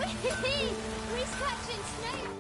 We're catching snails.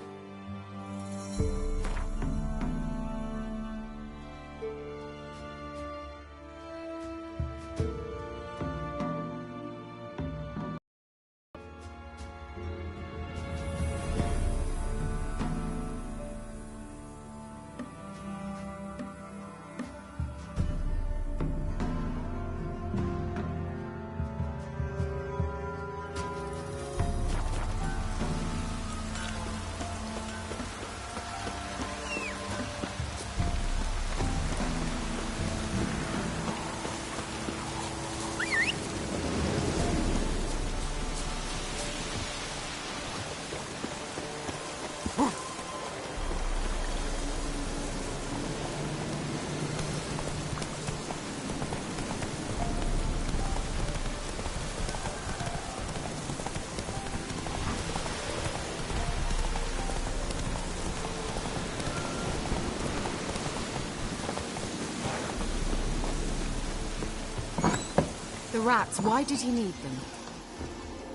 The rats, why did he need them?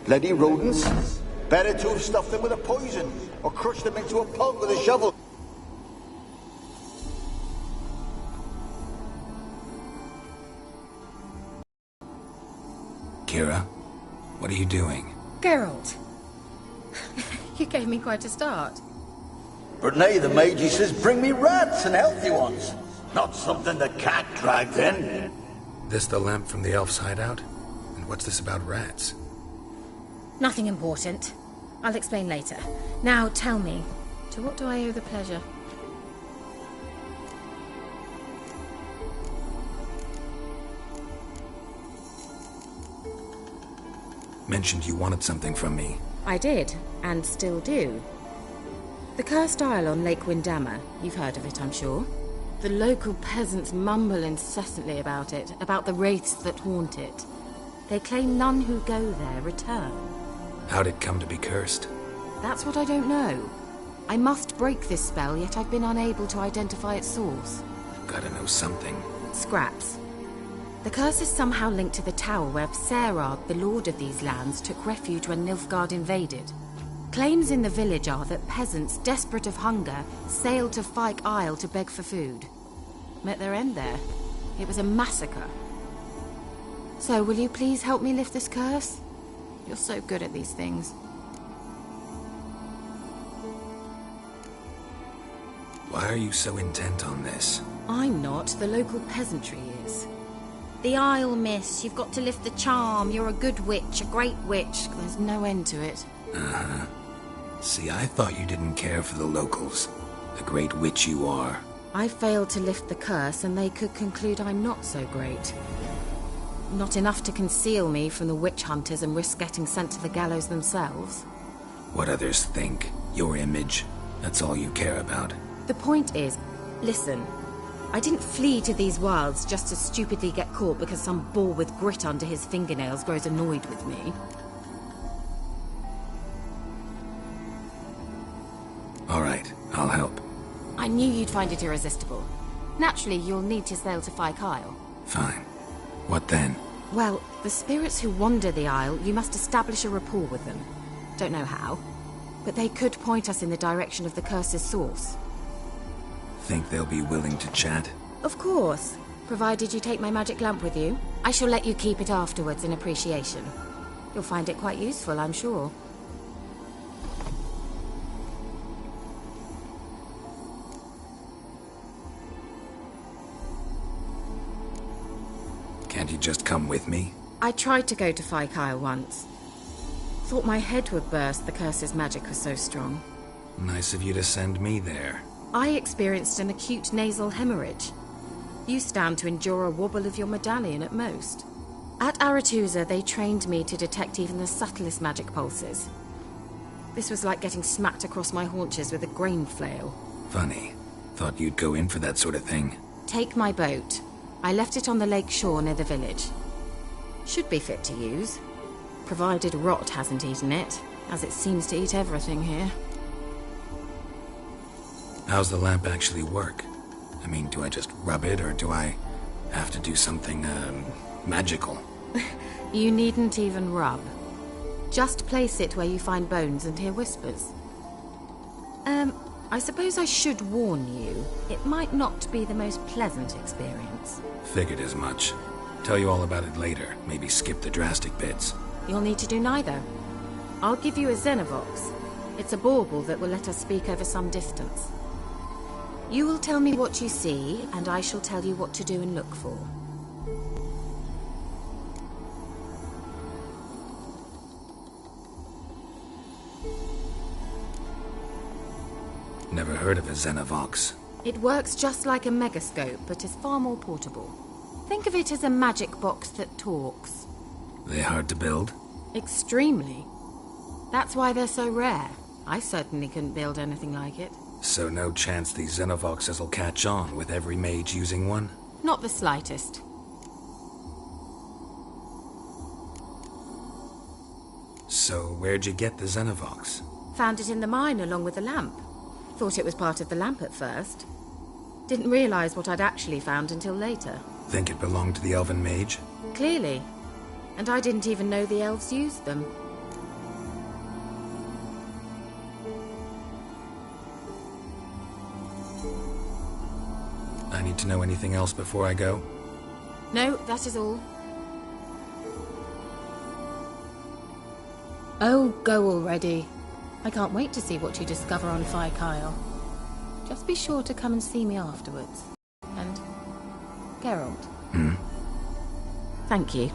Bloody rodents. Better to have stuffed them with a poison, or crushed them into a pulp with a shovel. Kira, what are you doing? Geralt! You gave me quite a start. But nay, the mage says bring me rats and healthy ones. Not something the cat dragged in. This the lamp from the elf's hideout? And what's this about rats? Nothing important. I'll explain later. Now tell me, to what do I owe the pleasure? Mentioned you wanted something from me. I did, and still do. The Cursed Isle on Lake Windammer. You've heard of it, I'm sure. The local peasants mumble incessantly about it, about the wraiths that haunt it. They claim none who go there return. How'd it come to be cursed? That's what I don't know. I must break this spell, yet I've been unable to identify its source. Gotta know something. Scraps. The curse is somehow linked to the tower where Serard, the lord of these lands, took refuge when Nilfgaard invaded. Claims in the village are that peasants, desperate of hunger, sailed to Fyke Isle to beg for food. Met their end there. It was a massacre. So, will you please help me lift this curse? You're so good at these things. Why are you so intent on this? I'm not. The local peasantry is. The Isle, miss. You've got to lift the charm. You're a good witch, a great witch. There's no end to it. Uh-huh. See, I thought you didn't care for the locals. The great witch you are. I failed to lift the curse, and they could conclude I'm not so great. Not enough to conceal me from the witch hunters and risk getting sent to the gallows themselves. What others think, your image, that's all you care about. The point is, listen, I didn't flee to these wilds just to stupidly get caught because some boar with grit under his fingernails grows annoyed with me. All right, I'll help. I knew you'd find it irresistible. Naturally, you'll need to sail to Fyke Isle. Fine. What then? Well, the spirits who wander the Isle, you must establish a rapport with them. Don't know how, but they could point us in the direction of the curse's source. Think they'll be willing to chat? Of course, provided you take my magic lamp with you. I shall let you keep it afterwards in appreciation. You'll find it quite useful, I'm sure. Can't you just come with me? I tried to go to Fyke Isle once. Thought my head would burst, the curse's magic was so strong. Nice of you to send me there. I experienced an acute nasal hemorrhage. You stand to endure a wobble of your medallion at most. At Aretusa, they trained me to detect even the subtlest magic pulses. This was like getting smacked across my haunches with a grain flail. Funny. Thought you'd go in for that sort of thing. Take my boat. I left it on the lake shore near the village. Should be fit to use. Provided rot hasn't eaten it, as it seems to eat everything here. How's the lamp actually work? I mean, do I just rub it, or do I have to do something, magical? You needn't even rub. Just place it where you find bones and hear whispers. I suppose I should warn you. It might not be the most pleasant experience. Figured as much. Tell you all about it later. Maybe skip the drastic bits. You'll need to do neither. I'll give you a Xenovox. It's a bauble that will let us speak over some distance. You will tell me what you see, and I shall tell you what to do and look for. Never heard of a Xenovox. It works just like a megascope, but is far more portable. Think of it as a magic box that talks. They hard to build? Extremely. That's why they're so rare. I certainly couldn't build anything like it. So no chance these Xenovoxes will catch on with every mage using one? Not the slightest. So where'd you get the Xenovox? Found it in the mine along with the lamp. Thought it was part of the lamp at first. Didn't realize what I'd actually found until later. Think it belonged to the elven mage? Clearly. And I didn't even know the elves used them. I need to know anything else before I go? No, that is all. Oh, go already. I can't wait to see what you discover on Kyle. Just be sure to come and see me afterwards. And... Geralt. Thank you.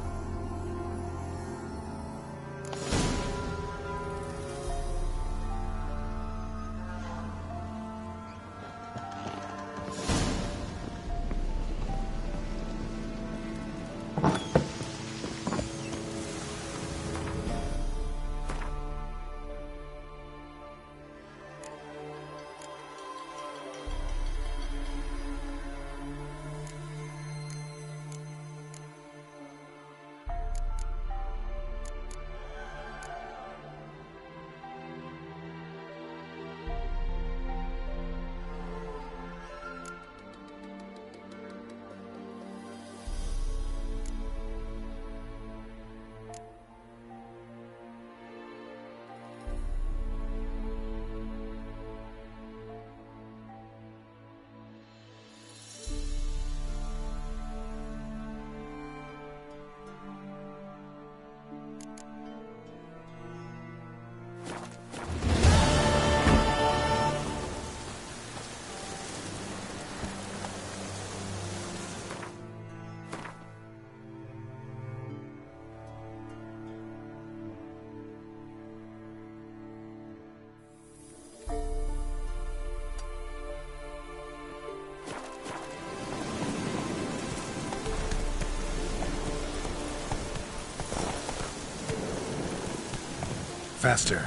Faster.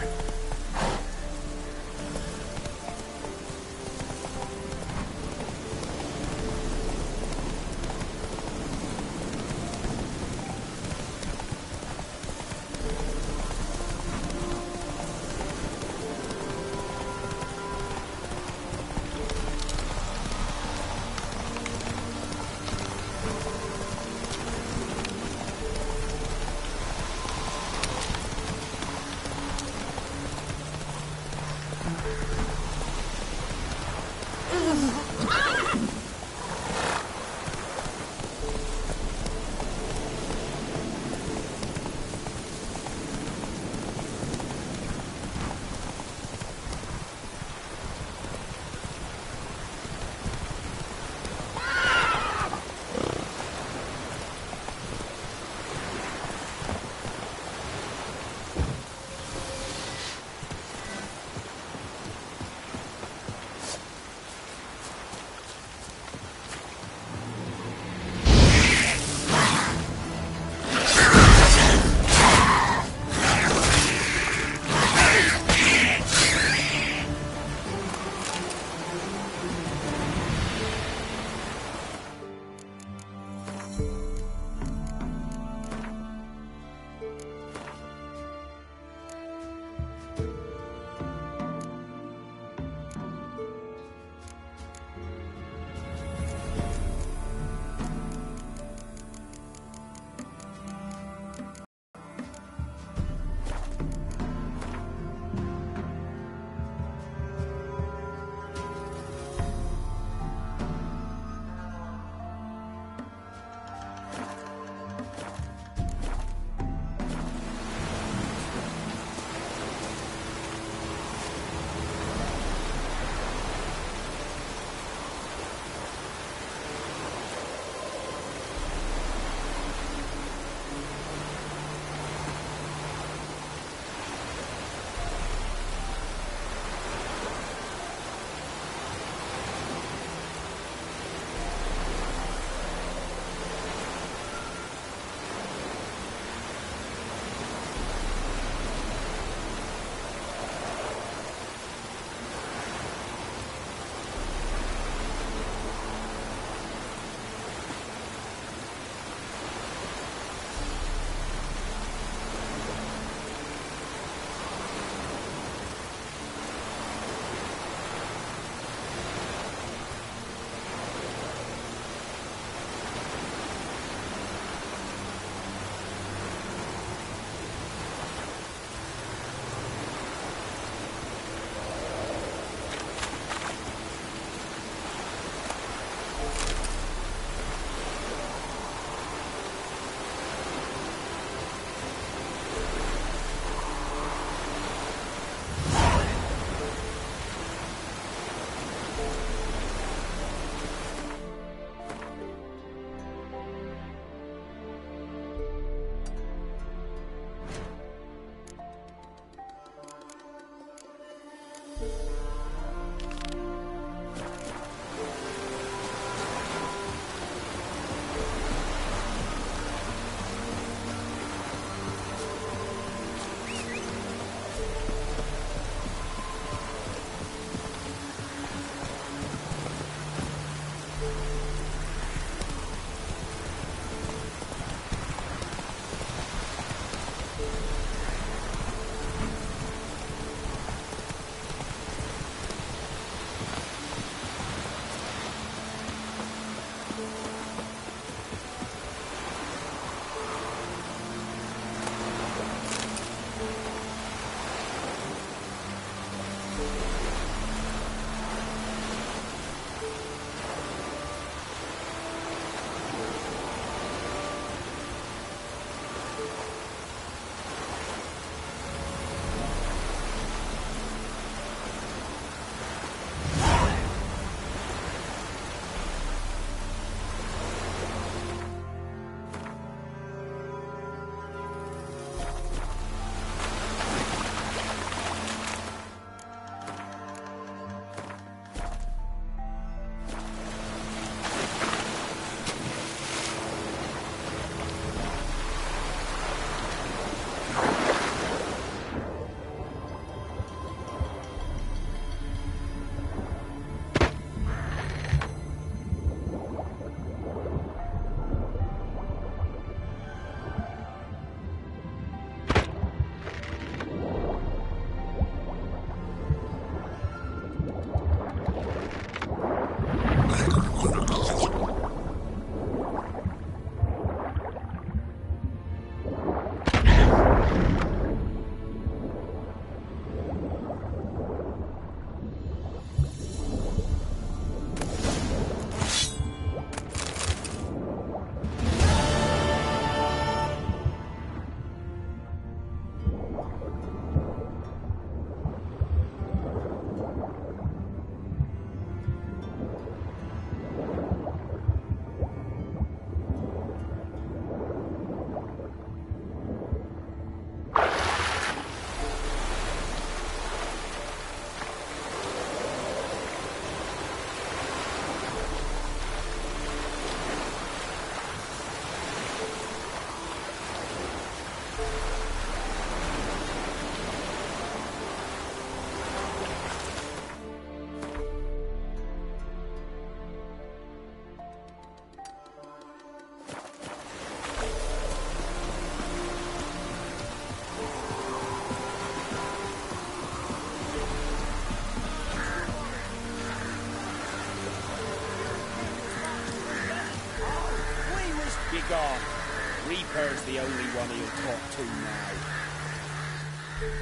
Reaper's the only one he'll talk to now.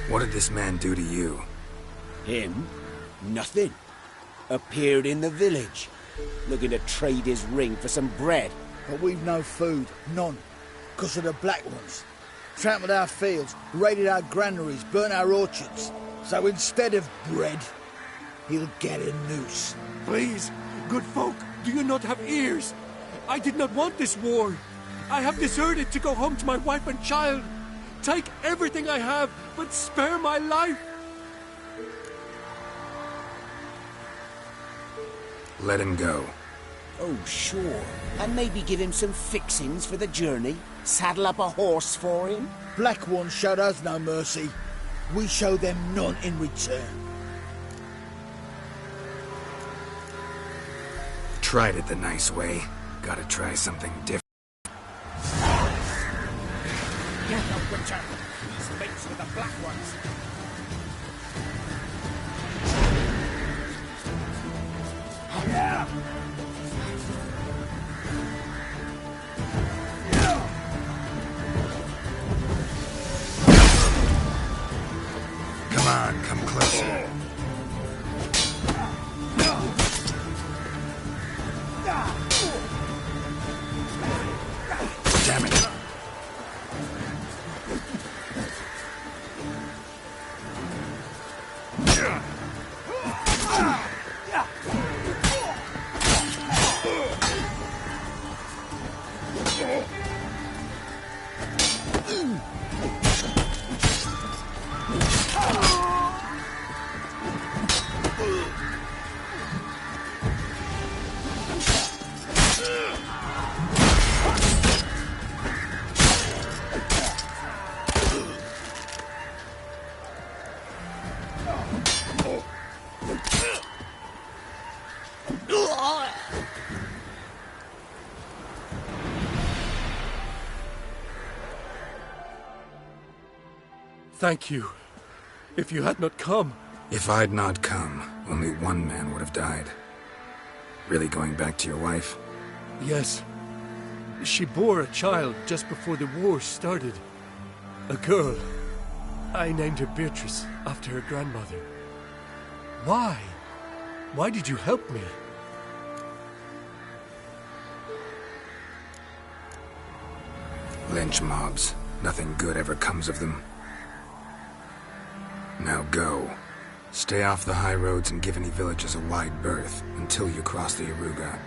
What did this man do to you? Him? Nothing. Appeared in the village, looking to trade his ring for some bread. But we've no food, none, because of the Black Ones. Trampled our fields, raided our granaries, burnt our orchards. So instead of bread, he'll get a noose. Please, good folk, do you not have ears? I did not want this war. I have deserted to go home to my wife and child. Take everything I have, but spare my life. Let him go. Oh, sure. And maybe give him some fixings for the journey. Saddle up a horse for him. Black Ones showed us no mercy. We show them none in return. Tried it the nice way. Gotta try something different. Get the Witcher! He's mates with the Black Ones. Yeah! Come on, come closer. Damn it. Thank you. If you had not come... If I'd not come, only one man would have died. Really going back to your wife? Yes. She bore a child just before the war started. A girl. I named her Beatrice, after her grandmother. Why? Why did you help me? Lynch mobs. Nothing good ever comes of them. Now go. Stay off the high roads and give any villages a wide berth until you cross the Yaruga.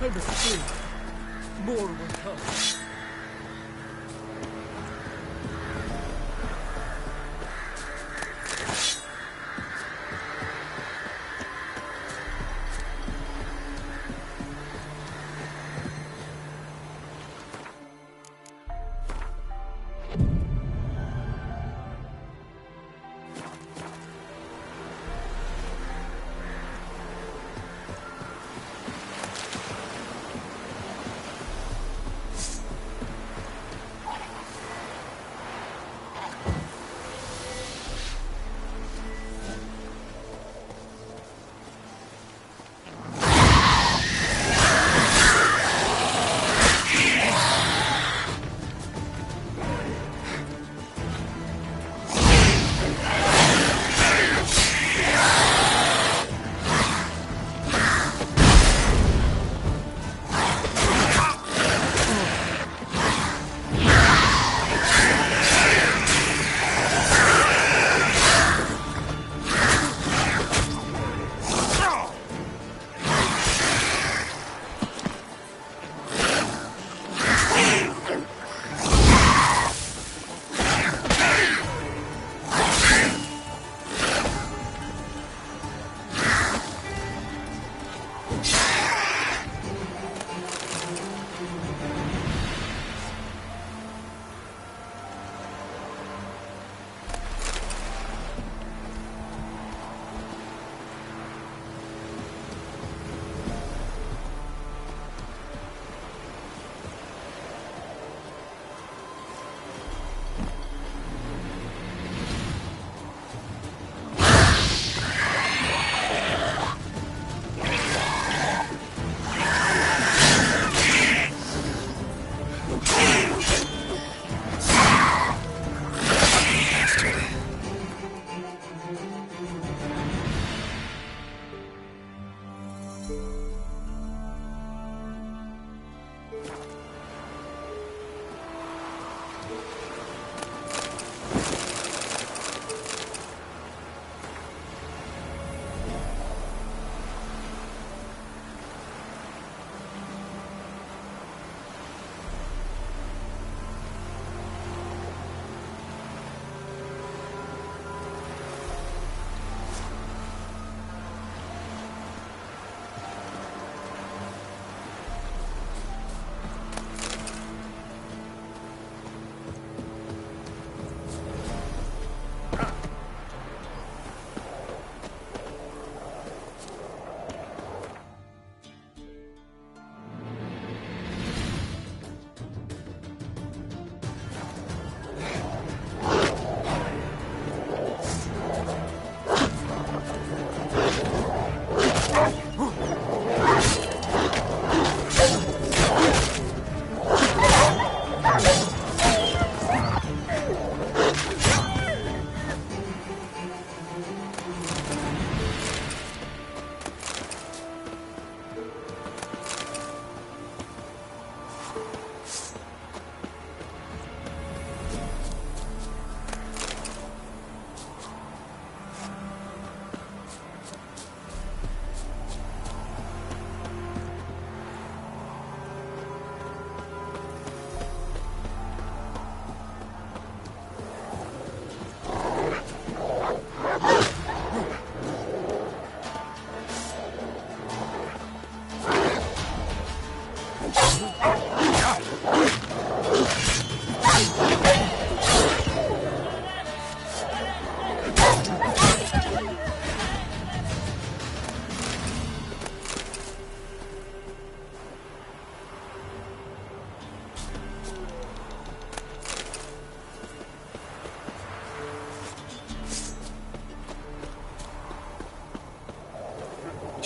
I must flee. More will come.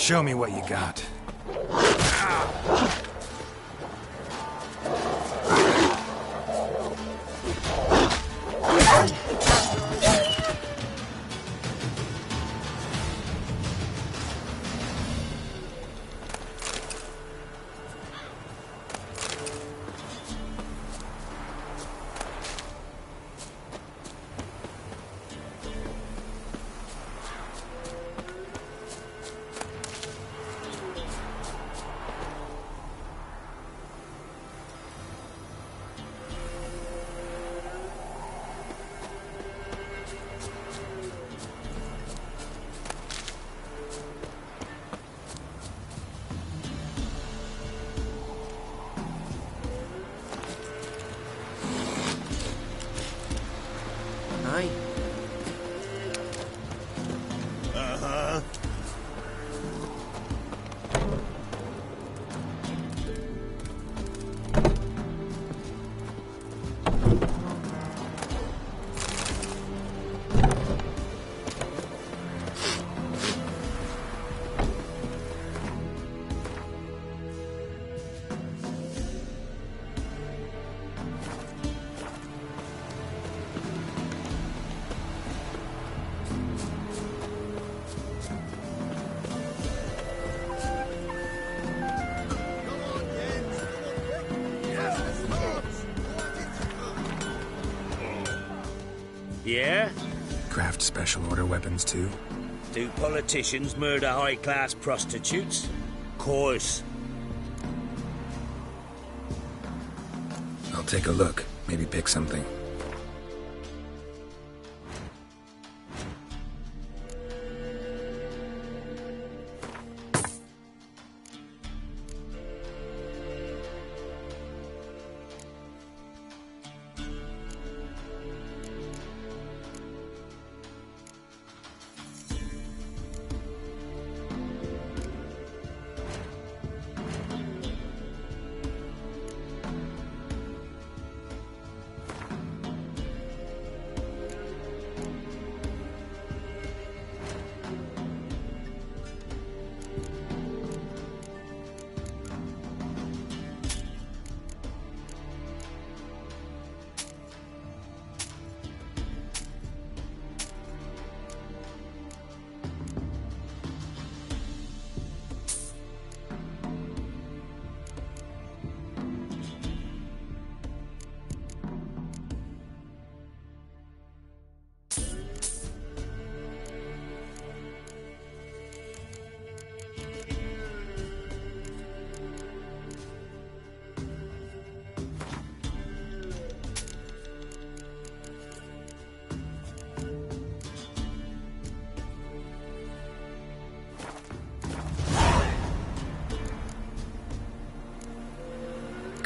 Show me what you got. Aye. Yeah? Craft special order weapons too? Do politicians murder high-class prostitutes? Course. I'll take a look. Maybe pick something.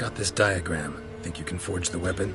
got this diagram. Think you can forge the weapon?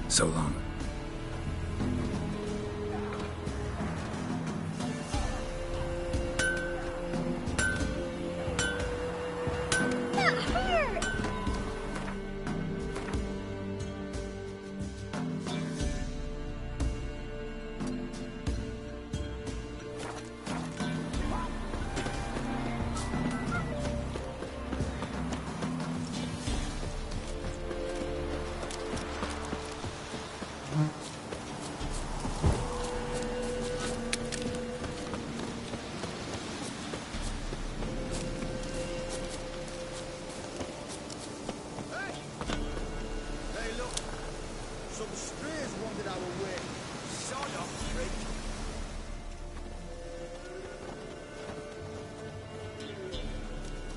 So long.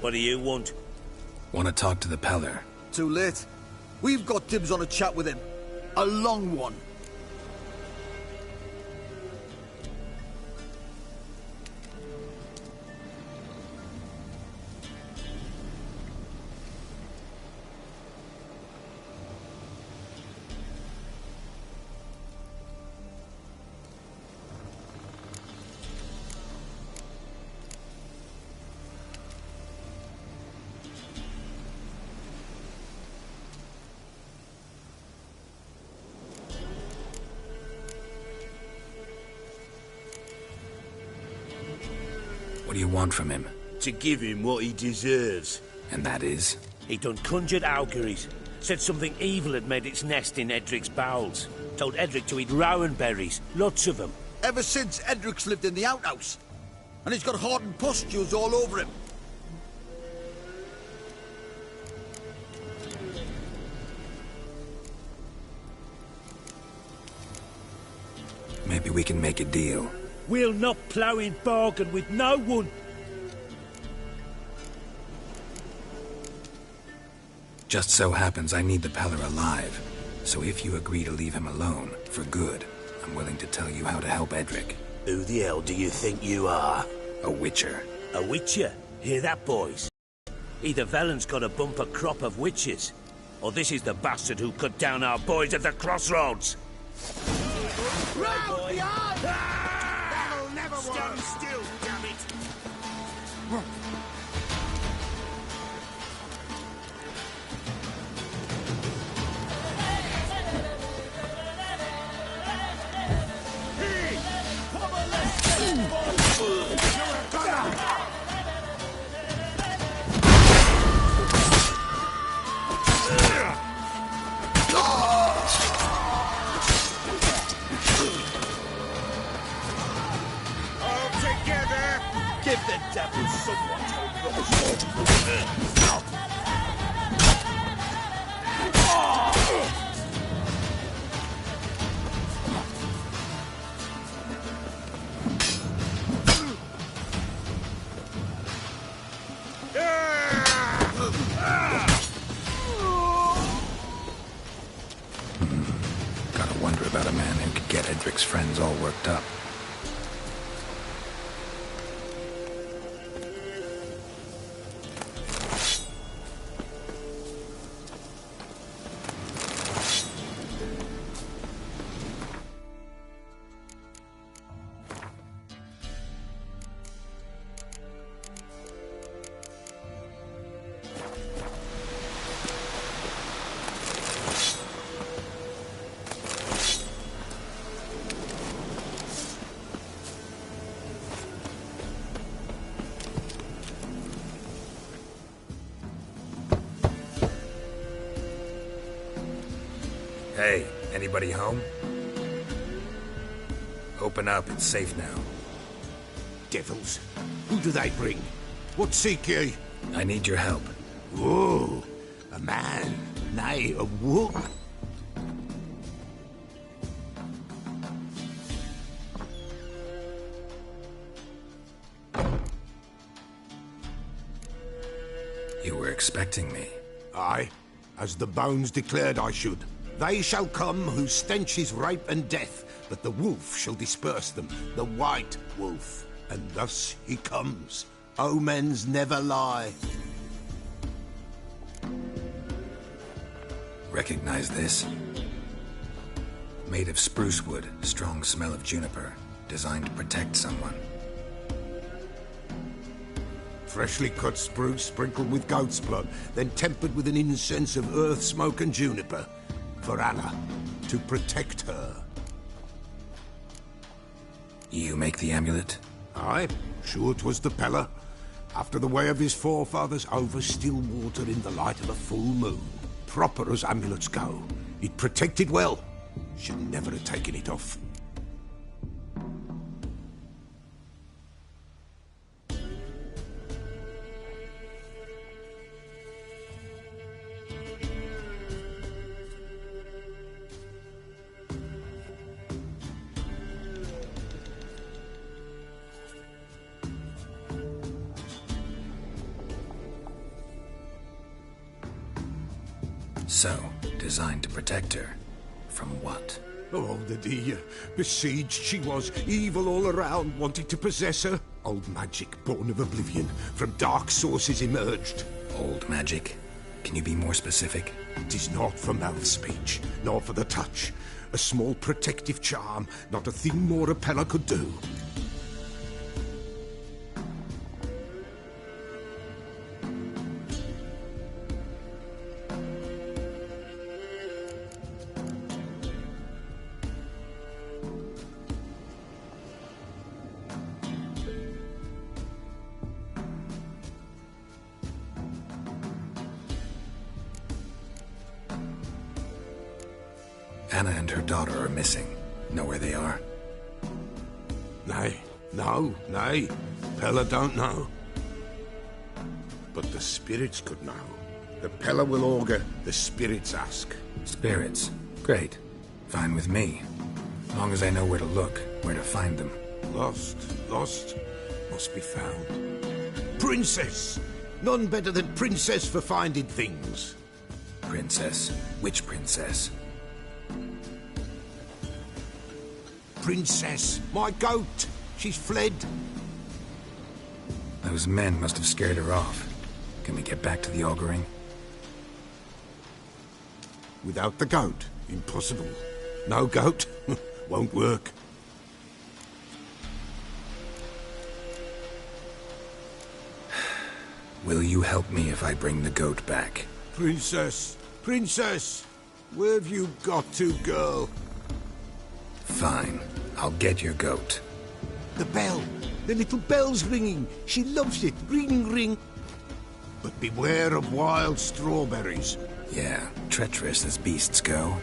What do you want? Want to talk to the Peller. Too late. We've got dibs on a chat with him. A long one. What do you want from him? To give him what he deserves. And that is? He done conjured auguries. Said something evil had made its nest in Edric's bowels. Told Edric to eat rowan berries. Lots of them. Ever since Edric's lived in the outhouse. And he's got hardened pustules all over him. Maybe we can make a deal. We'll not plough in bargain with no one. Just so happens I need the Peller alive. So if you agree to leave him alone, for good, I'm willing to tell you how to help Edric. Who the hell do you think you are? A witcher. A witcher? Hear that, boys? Either Velen's got a bumper crop of witches, or this is the bastard who cut down our boys at the crossroads. Round behind! That'll never work! Stand still, damn it! Hey! Come on, let's go! You're a gunner! Give the devil somewhat Gotta wonder about a man who could get Edric's friends all worked up. Everybody home? Open up, it's safe now. Devils, who do they bring? What seek ye? I need your help. Whoa, a man, nay, a wolf. You were expecting me. Aye, as the bones declared I should. They shall come whose stench is rape and death, but the wolf shall disperse them, the white wolf. And thus he comes. Omens never lie. Recognize this? Made of spruce wood, strong smell of juniper, designed to protect someone. Freshly cut spruce sprinkled with goat's blood, then tempered with an incense of earth, smoke and juniper. For Anna, to protect her. You make the amulet? Aye, sure 'twas the Pella. After the way of his forefathers, over still water in the light of a full moon. Proper as amulets go. It protected well. Should never have taken it off. So, designed to protect her. From what? Oh, the besieged she was, evil all around, wanting to possess her. Old magic, born of oblivion, from dark sources emerged. Old magic? Can you be more specific? 'Tis not for mouth speech, nor for the touch. A small protective charm, not a thing more a Pella could do. Anna and her daughter are missing. Know where they are? Nay, nay. Pella don't know. But the spirits could know. The Pella will augur, the spirits ask. Spirits? Great. Fine with me. Long as I know where to look, where to find them. Lost, must be found. Princess! None better than Princess for finding things. Princess? Which princess? Princess, my goat! She's fled. Those men must have scared her off. Can we get back to the auguring? Without the goat, impossible. No goat, won't work. Will you help me if I bring the goat back? Princess, where have you got to, girl? Fine. I'll get your goat. The bell. The little bell's ringing. She loves it. Ring, ring. But beware of wild strawberries. Yeah, treacherous as beasts go.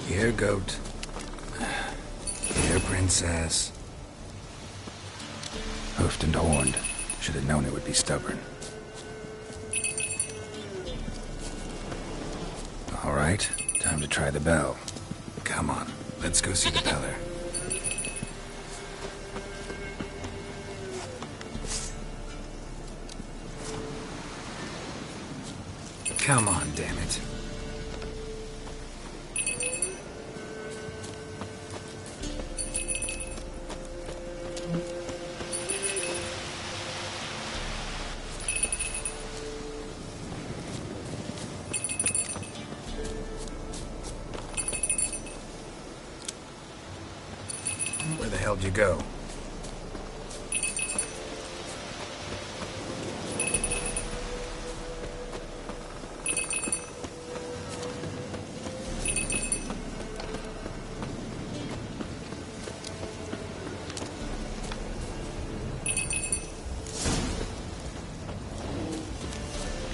Here, goat. Here, princess. Hoofed and horned. Should have known it would be stubborn. All right, time to try the bell. Come on, let's go see the Peller. Come on, damn it. Where the hell did you go?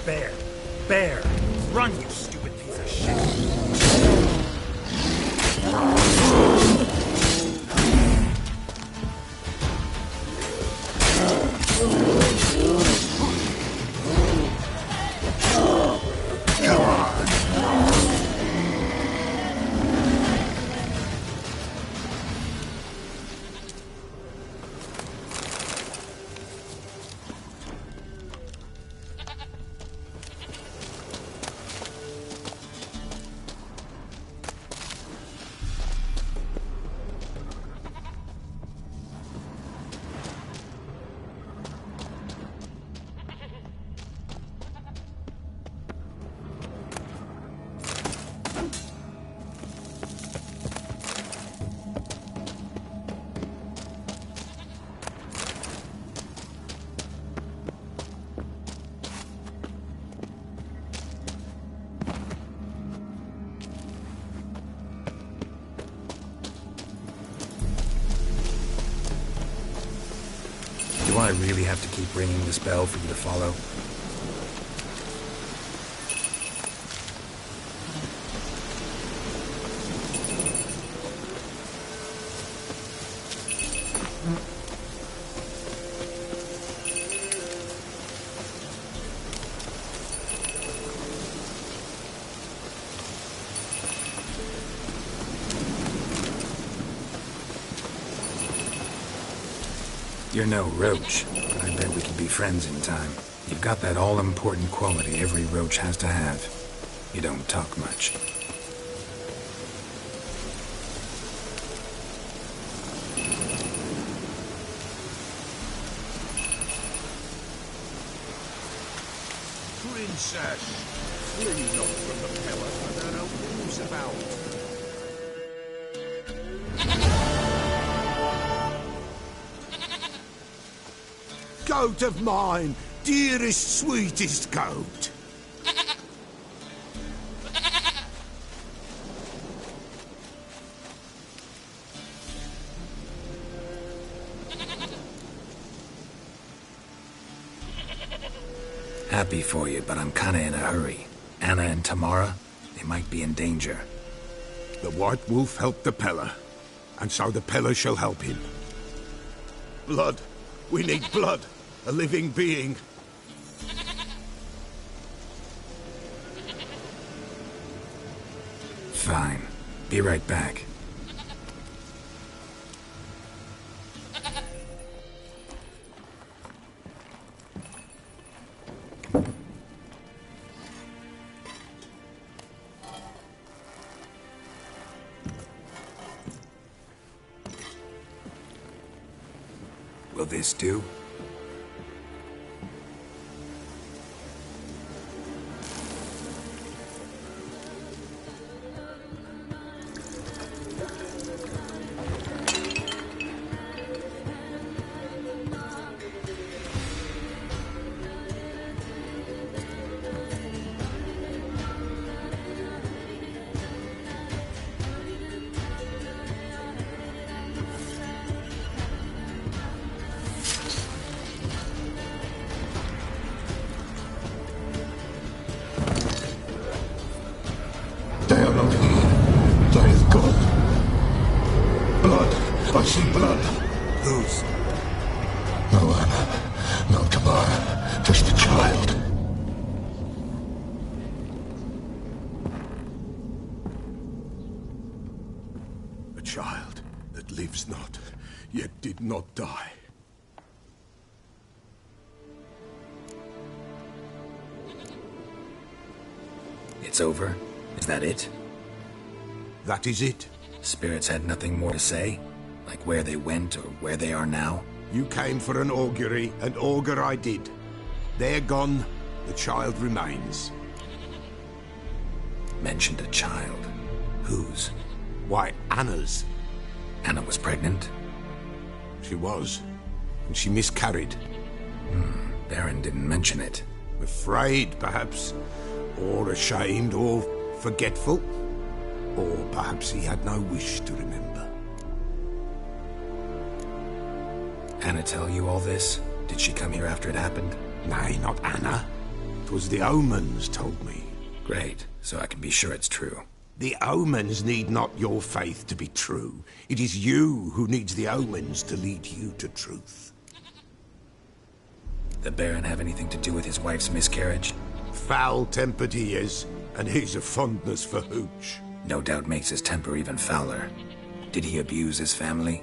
Bear! Bear! Run, you stupid piece of shit! Do I really have to keep ringing this bell for you to follow? You're no roach, but I bet we could be friends in time. You've got that all-important quality every roach has to have. You don't talk much. Princess, flee not from the Peller, for there are wolves about. Goat of mine, dearest, sweetest goat. Happy for you, but I'm kinda in a hurry. Anna and Tamara, they might be in danger. The White Wolf helped the Peller, and so the Peller shall help him. Blood. We need blood. A living being. Fine. Be right back. Will this do? They are not here. They I see blood. Whose? No Anna, no Tamara, just a child. A child that lives not, yet did not die. It's over? Is that it? That is it. Spirits had nothing more to say? Like where they went or where they are now? You came for an augury, and augur I did. They're gone, the child remains. Mentioned a child. Whose? Why, Anna's. Anna was pregnant? She was, and she miscarried. Baron didn't mention it. Afraid, perhaps, or ashamed, or forgetful. Or perhaps he had no wish to remember. Anna tell you all this? Did she come here after it happened? Nay, not Anna. 'Twas the omens told me. Great, so I can be sure it's true. The omens need not your faith to be true. It is you who needs the omens to lead you to truth. The Baron have anything to do with his wife's miscarriage? Foul-tempered he is, and he's a fondness for hooch. No doubt makes his temper even fouler. Did he abuse his family?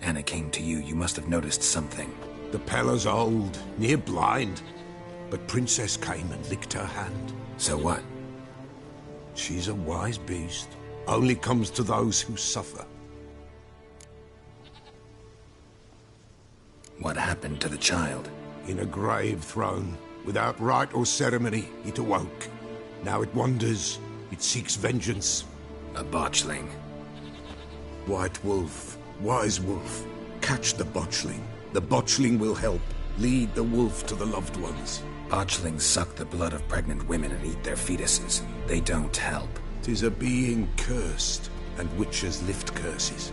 Anna came to you, you must have noticed something. The Pella's old, near blind, but Princess came and licked her hand. So what? She's a wise beast. Only comes to those who suffer. What happened to the child? In a grave thrown, without rite or ceremony, it awoke. Now it wanders, it seeks vengeance. A botchling. White Wolf, wise wolf, catch the botchling. The botchling will help, lead the wolf to the loved ones. Botchlings suck the blood of pregnant women and eat their fetuses. They don't help. 'Tis a being cursed, and witches lift curses.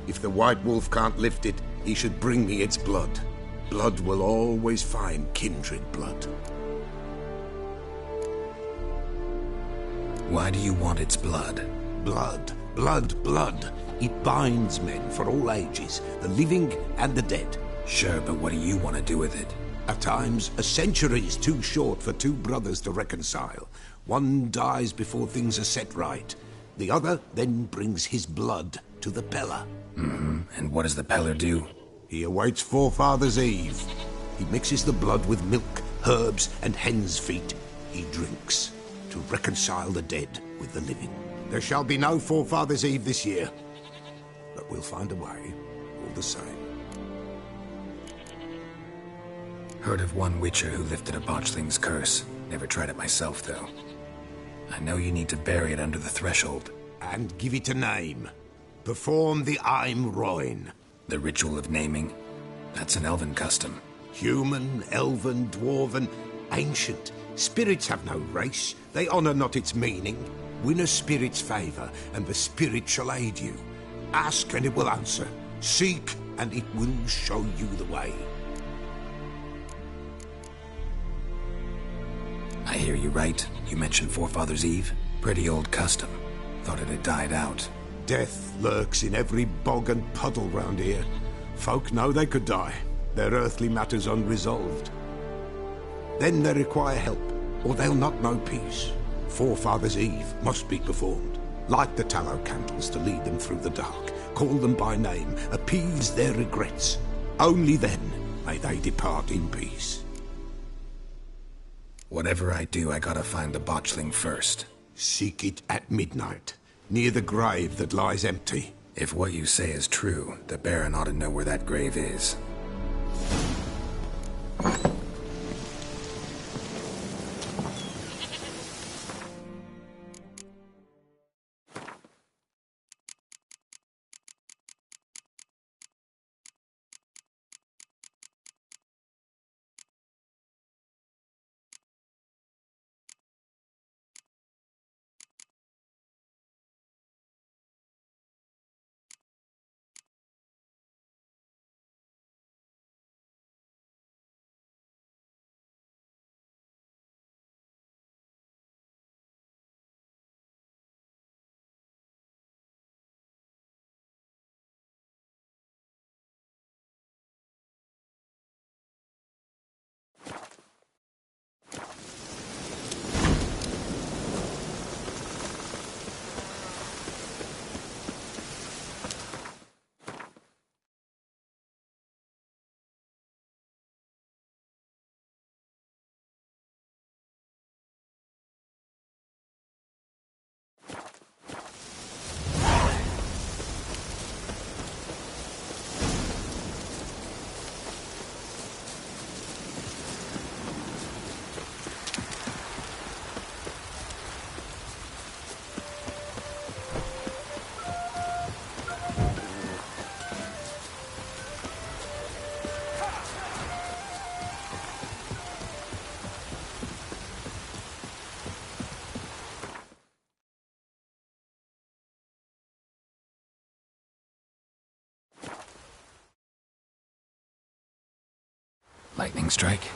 If the White Wolf can't lift it, he should bring me its blood. Blood will always find kindred blood. Why do you want its blood? Blood, blood, blood. It binds men for all ages, the living and the dead. Sure, but what do you want to do with it? At times, a century is too short for two brothers to reconcile. One dies before things are set right. The other then brings his blood to the Pella. And what does the Peller do? He awaits Forefather's Eve. He mixes the blood with milk, herbs, and hen's feet. He drinks to reconcile the dead with the living. There shall be no Forefather's Eve this year, but we'll find a way, all the same. Heard of one witcher who lifted a botchling's curse. Never tried it myself, though. I know you need to bury it under the threshold. And give it a name. Perform the Aim Roin. The ritual of naming? That's an elven custom. Human, elven, dwarven, ancient. Spirits have no race. They honor not its meaning. Win a spirit's favor, and the spirit shall aid you. Ask, and it will answer. Seek, and it will show you the way. I hear you right. You mentioned Forefather's Eve. Pretty old custom. Thought it had died out. Death lurks in every bog and puddle round here. Folk know they could die, their earthly matters unresolved. Then they require help, or they'll not know peace. Forefather's Eve must be performed. Light the tallow candles to lead them through the dark. Call them by name, appease their regrets. Only then may they depart in peace. Whatever I do, I gotta find the botchling first. Seek it at midnight, near the grave that lies empty. If what you say is true, the Baron ought to know where that grave is. Lightning strike?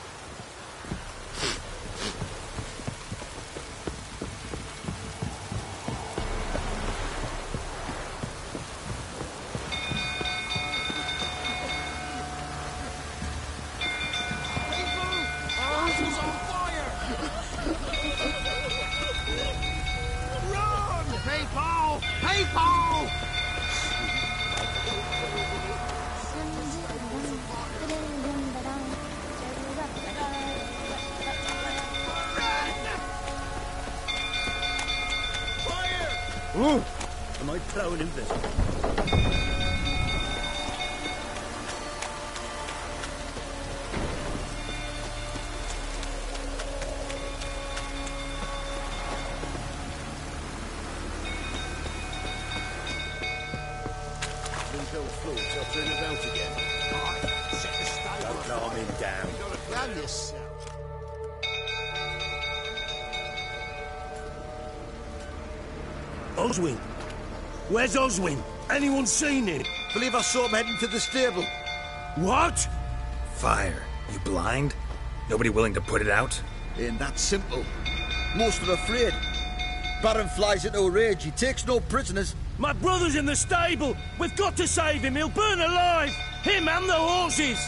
Ooh, am I prone invisible? These old fools are turning about again. Don't calm him down. Down yourself. Oswin! Where's Oswin? Anyone seen him? Believe I saw him heading to the stable. What? Fire. You blind? Nobody willing to put it out? Ain't that simple. Most are afraid. Baron flies into a rage. He takes no prisoners. My brother's in the stable! We've got to save him! He'll burn alive! Him and the horses!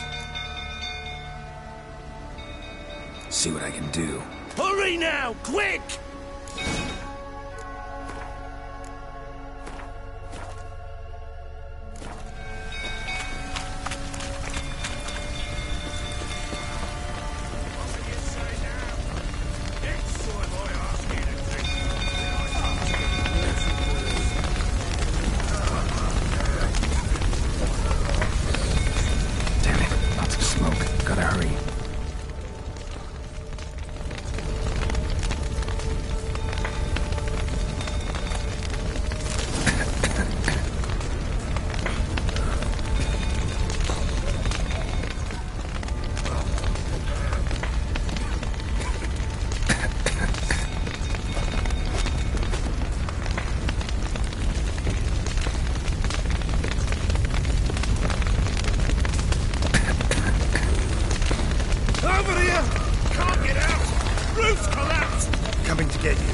See what I can do. Hurry now! Quick! Damn it, lots of smoke. Gotta hurry. Over here! Can't get out! Roof's collapsed! Coming to get you.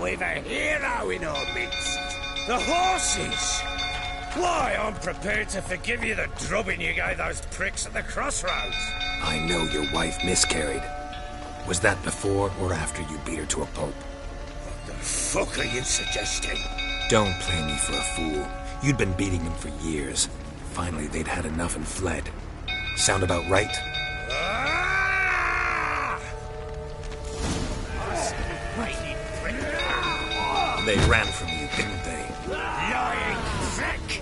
We've a hero in our midst. The horses! Why, I'm prepared to forgive you the drubbing you gave those pricks at the crossroads. I know your wife miscarried. Was that before or after you beat her to a pulp? What the fuck are you suggesting? Don't play me for a fool. You'd been beating them for years. Finally, they'd had enough and fled. Sound about right? They ran from you, didn't they? Lying prick!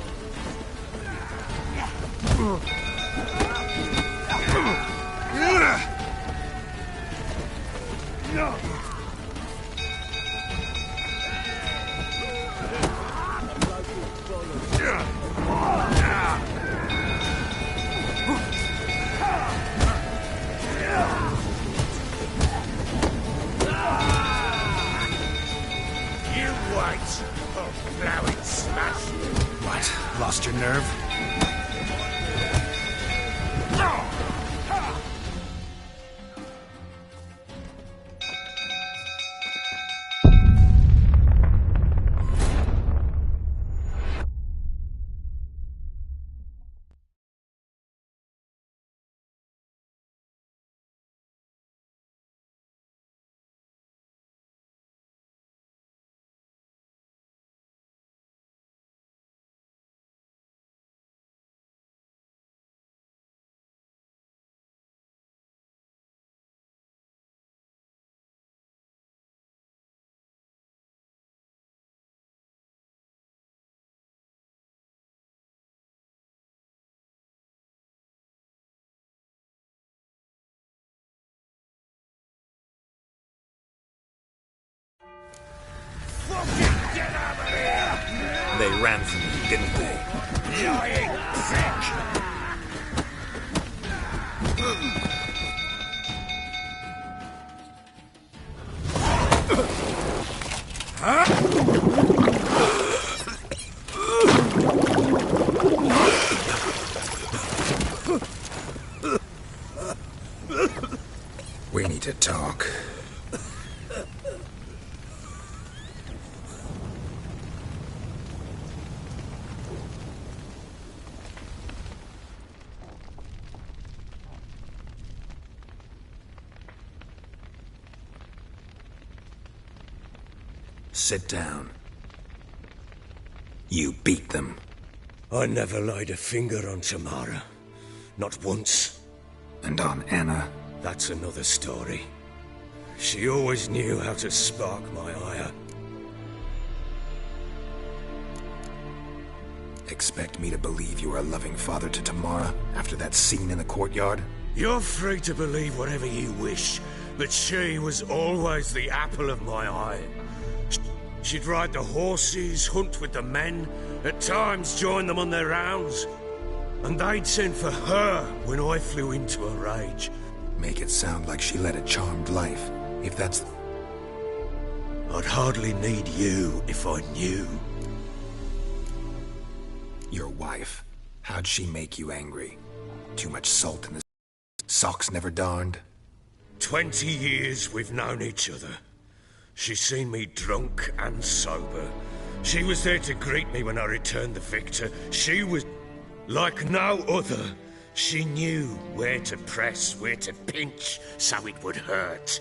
What? Lost your nerve? Get over here! They ran from you, didn't they? Lying prick! We need to talk. Sit down. You beat them. I never laid a finger on Tamara. Not once. And on Anna? That's another story. She always knew how to spark my ire. Expect me to believe you were a loving father to Tamara after that scene in the courtyard? You're free to believe whatever you wish, but she was always the apple of my eye. She'd ride the horses, hunt with the men, at times join them on their rounds. And they'd send for her when I flew into a rage. Make it sound like she led a charmed life. If that's... I'd hardly need you if I knew. Your wife. How'd she make you angry? Too much salt in the... Socks never darned? 20 years we've known each other. She's seen me drunk and sober. She was there to greet me when I returned the victor. She was like no other. She knew where to press, where to pinch, so it would hurt.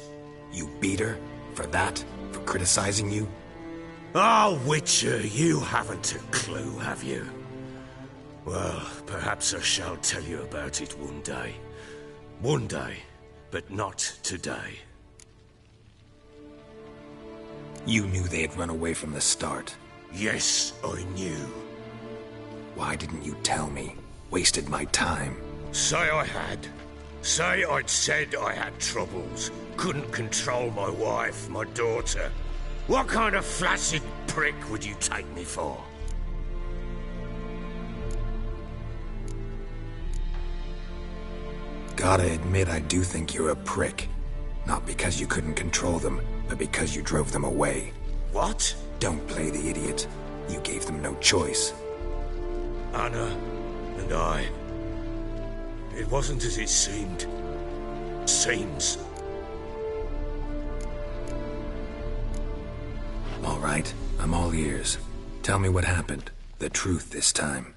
You beat her? For that? For criticizing you? Oh, Witcher, you haven't a clue, have you? Well, perhaps I shall tell you about it one day. One day, but not today. You knew they had run away from the start. Yes, I knew. Why didn't you tell me? Wasted my time. Say I had. Say I'd said I had troubles. Couldn't control my wife, my daughter. What kind of flaccid prick would you take me for? Gotta admit, I do think you're a prick. Not because you couldn't control them, but because you drove them away. What? Don't play the idiot. You gave them no choice. Anna and I... It wasn't as it seemed. Seems. All right, I'm all ears. Tell me what happened. The truth this time.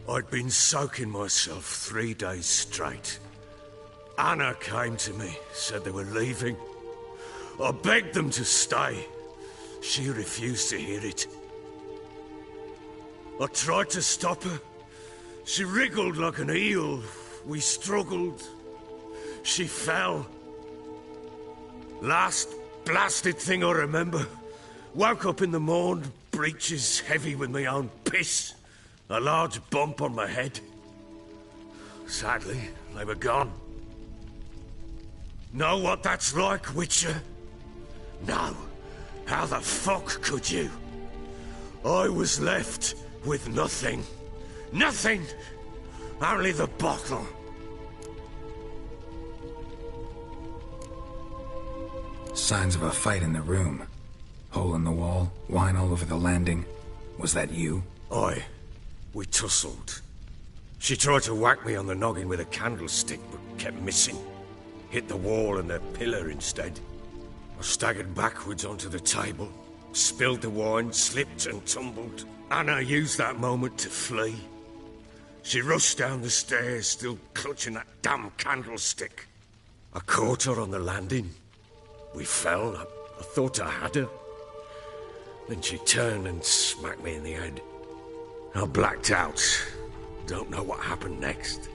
I'd been soaking myself 3 days straight. Anna came to me, said they were leaving. I begged them to stay. She refused to hear it. I tried to stop her. She wriggled like an eel. We struggled. She fell. Last blasted thing I remember. Woke up in the morn, breeches heavy with my own piss. A large bump on my head. Sadly, they were gone. Know what that's like, Witcher? No. How the fuck could you? I was left with nothing. Nothing! Only the bottle. Signs of a fight in the room. Hole in the wall, wine all over the landing. Was that you? Aye. We tussled. She tried to whack me on the noggin with a candlestick, but kept missing. Hit the wall and the pillar instead. I staggered backwards onto the table, spilled the wine, slipped and tumbled. Anna used that moment to flee. She rushed down the stairs, still clutching that damn candlestick. I caught her on the landing. We fell. I thought I had her. Then she turned and smacked me in the head. I blacked out. Don't know what happened next.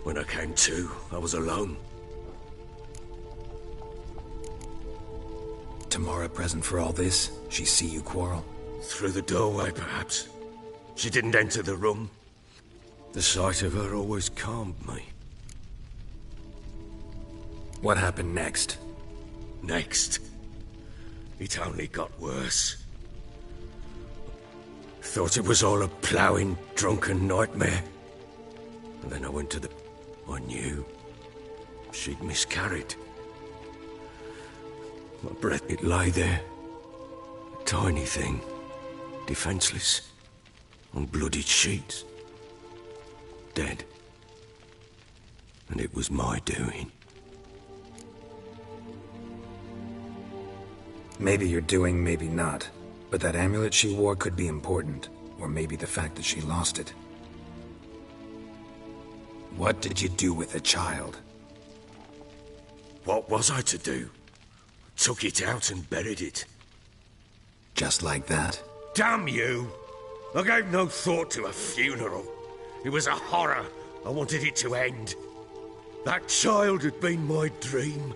When I came to, I was alone. Tamara present for all this? She see you quarrel? Through the doorway, perhaps. She didn't enter the room. The sight of her always calmed me. What happened next? Next? It only got worse. Thought it was all a ploughing, drunken nightmare. And then I went to the... I knew. She'd miscarried. My breath, it lay there. A tiny thing. Defenseless. On bloodied sheets. Dead. And it was my doing. Maybe you're doing, maybe not. But that amulet she wore could be important. Or maybe the fact that she lost it. What did you do with the child? What was I to do? Took it out and buried it. Just like that? Damn you! I gave no thought to a funeral. It was a horror. I wanted it to end. That child had been my dream.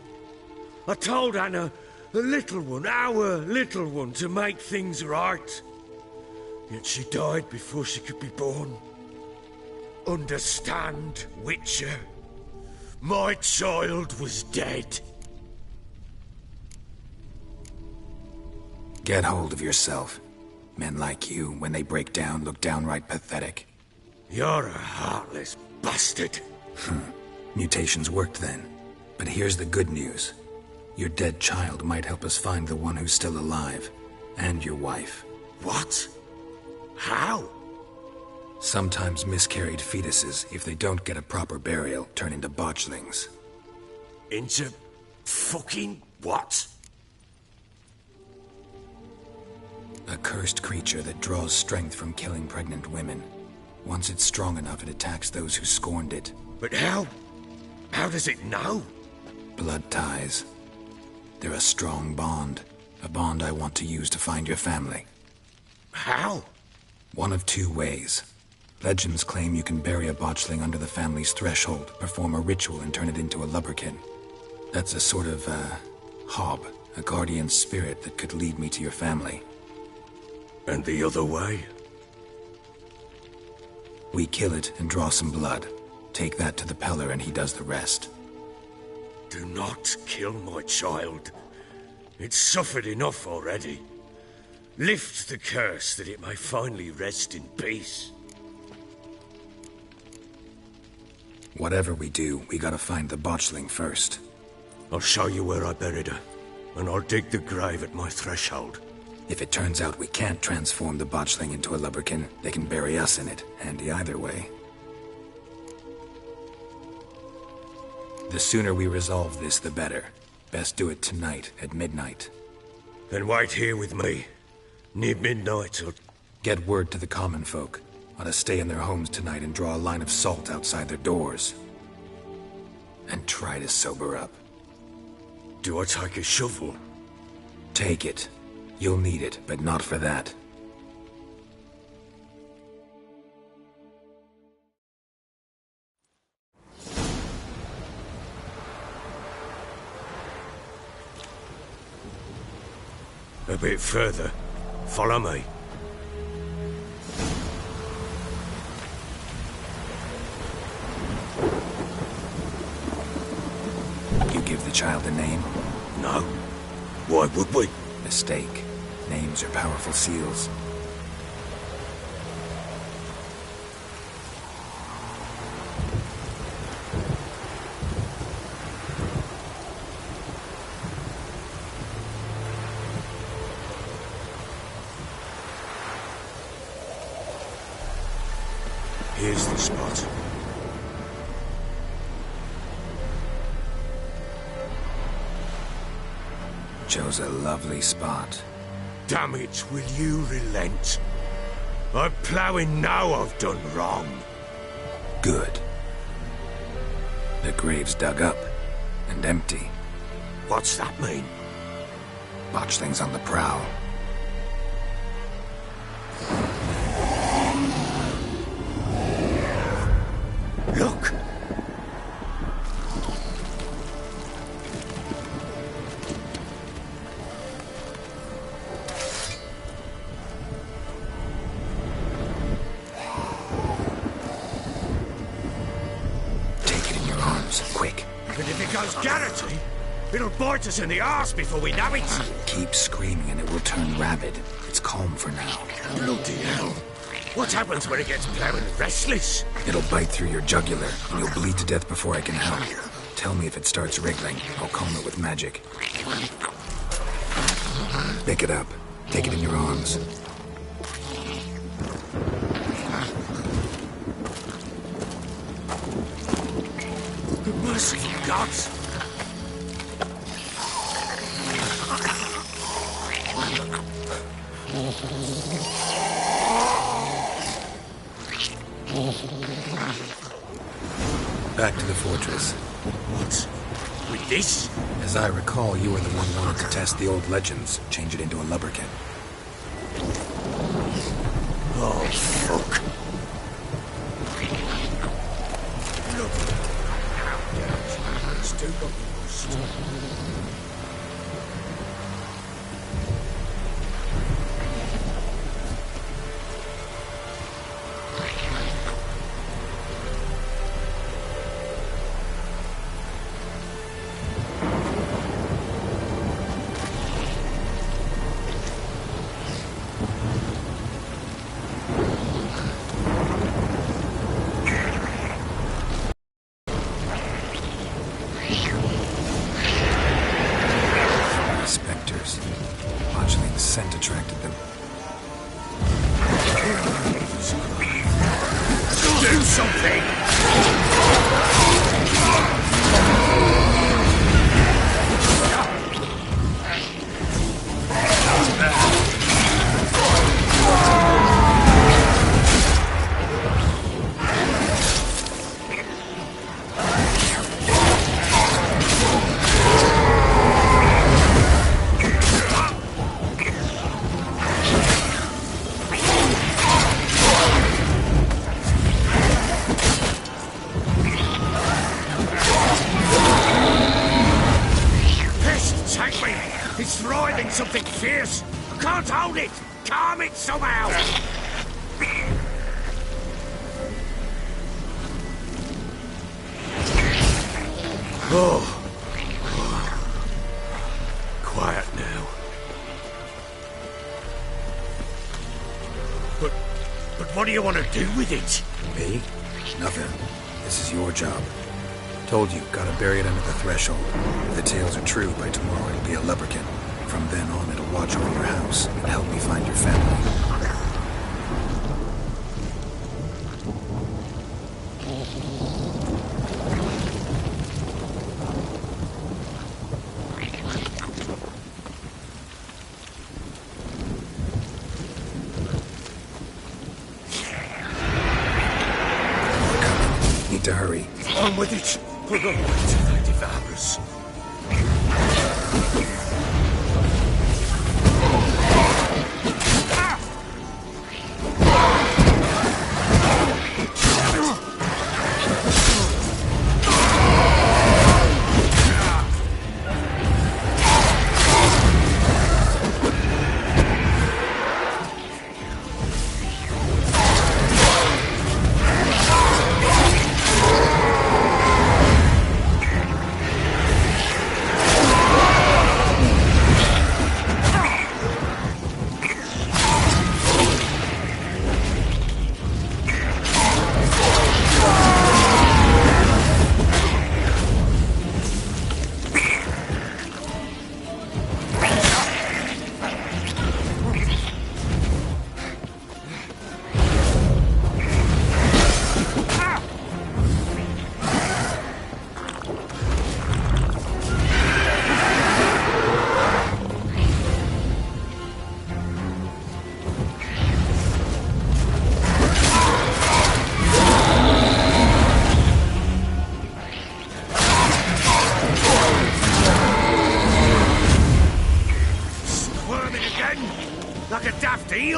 I told Anna, the little one, our little one, to make things right. Yet she died before she could be born. Understand, Witcher? My child was dead. Get hold of yourself. Men like you, when they break down, look downright pathetic. You're a heartless bastard. Mutations worked then. But here's the good news. Your dead child might help us find the one who's still alive. And your wife. What? How? Sometimes miscarried fetuses, if they don't get a proper burial, turn into botchlings. Into... fucking what? A cursed creature that draws strength from killing pregnant women. Once it's strong enough, it attacks those who scorned it. But how? How does it know? Blood ties. They're a strong bond. A bond I want to use to find your family. How? One of two ways. Legends claim you can bury a botchling under the family's threshold, perform a ritual and turn it into a lubberkin. That's a sort of, hob, a guardian spirit that could lead me to your family. And the other way? We kill it and draw some blood. Take that to the Peller and he does the rest. Do not kill my child. It's suffered enough already. Lift the curse that it may finally rest in peace. Whatever we do, we gotta find the botchling first. I'll show you where I buried her, and I'll dig the grave at my threshold. If it turns out we can't transform the botchling into a lubberkin, they can bury us in it. Handy either way. The sooner we resolve this, the better. Best do it tonight, at midnight. Then wait here with me. Near midnight, or... Get word to the common folk. Ought to stay in their homes tonight and draw a line of salt outside their doors. And try to sober up. Do I take a shovel? Take it. You'll need it, but not for that. A bit further. Follow me. You give the child a name? No. Why would we? Mistake. Names are powerful seals. Here's the spot. Chose a lovely spot. Damn it, will you relent? I'm ploughing now I've done wrong. Good. The grave's dug up and empty. What's that mean? Botchling's on the prowl. Look! Take it in your arms, quick. And if it goes Garrity, it'll bite us in the arse before we know it. Keep screaming and it will turn rabid. It's calm for now. Bloody hell. What happens when it gets ploughing restless? It'll bite through your jugular, and you'll bleed to death before I can help. Tell me if it starts wriggling. I'll calm it with magic. Pick it up. Take it in your arms. Merciful gods! Back to the fortress. What? With this? As I recall, you were the one who wanted to test the old legends, change it into a lubberkin. Oh, fuck. Look. Let's do what we must. Spectres. Botchling's scent attracted them. Do something! It's writhing something fierce. I can't hold it. Calm it somehow. Oh. Quiet now. But what do you want to do with it? Me? Nothing. This is your job. Told you, gotta bury it under the threshold. If the tales are true, by tomorrow it'll be a lubberkin. From then on, it'll watch over your house and help me find your family. Need to hurry. On with it. We're going to the devourers.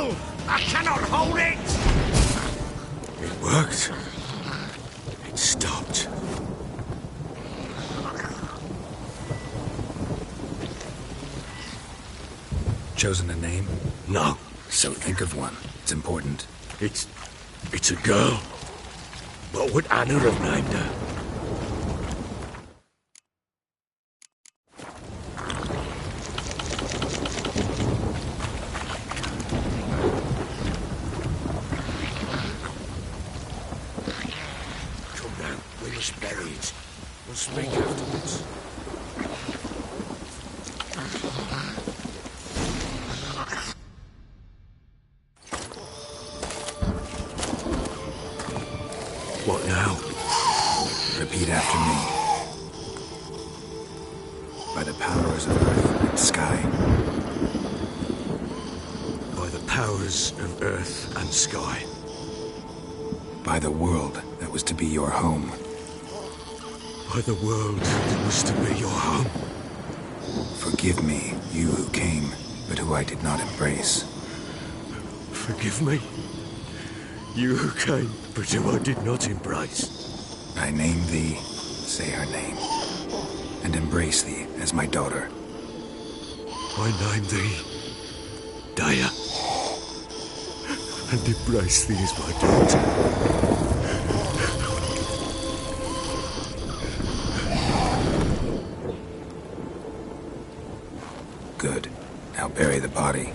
will! I cannot hold it! It worked. It stopped. Chosen a name? No. So think of one. It's important. It's a girl. What would Anna have named her? Come now, we must bury it. We'll speak afterwards. What now? Repeat after me. By the powers of earth and sky. By the powers of earth and sky. By the world that was to be your home. By the world that was to be your home. Forgive me, you who came, but who I did not embrace. Forgive me. You who came, but who I did not embrace. I name thee, say her name, and embrace thee as my daughter. I name thee, Daya, and embrace thee as my daughter. Good. Now bury the body.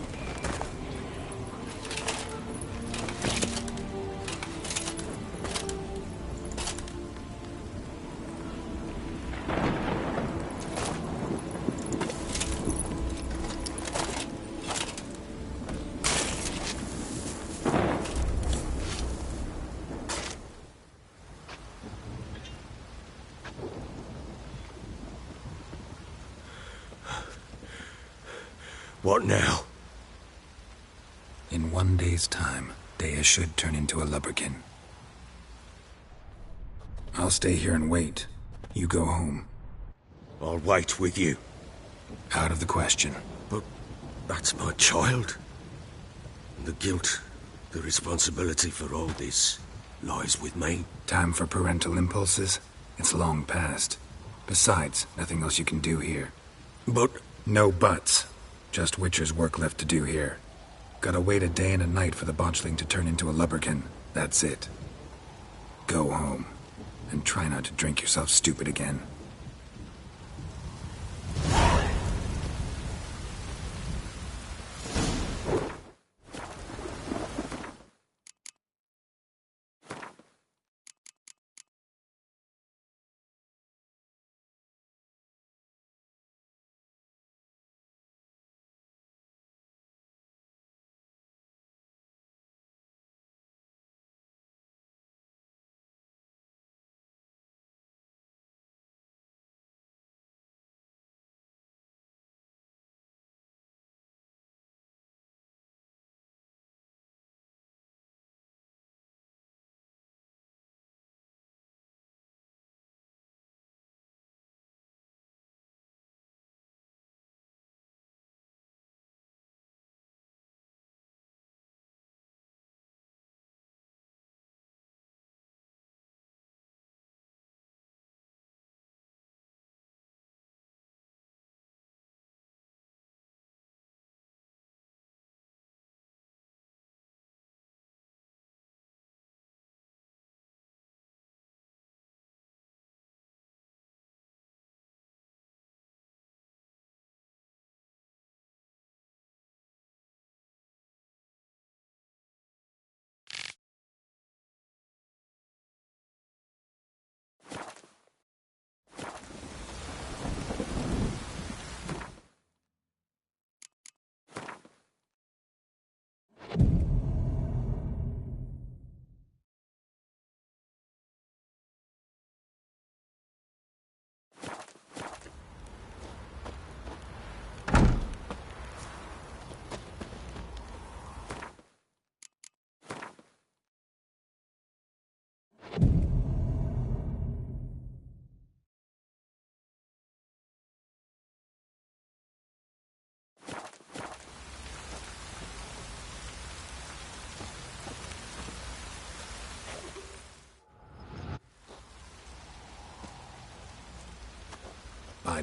What now? In 1 day's time, Daya should turn into a lubberkin. I'll stay here and wait. You go home. I'll wait with you. Out of the question. But that's my child. And the guilt, the responsibility for all this lies with me. Time for parental impulses? It's long past. Besides, nothing else you can do here. But... No buts. Just Witcher's work left to do here. Gotta wait a day and a night for the botchling to turn into a lubberkin. That's it. Go home. And try not to drink yourself stupid again.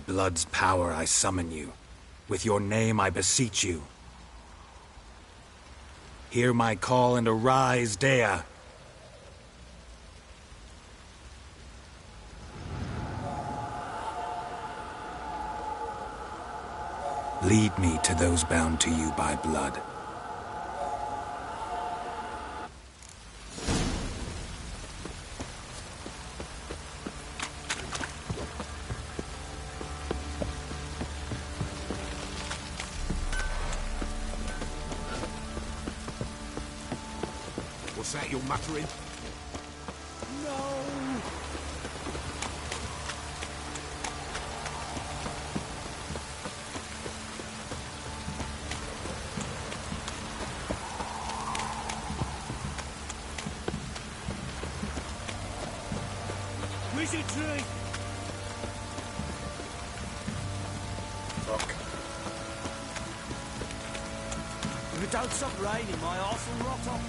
blood's power I summon you. With your name I beseech you. Hear my call and arise, Dea. Lead me to those bound to you by blood. What's that you're muttering? Wizardry! Fuck. If it don't stop raining, my arse will rot off.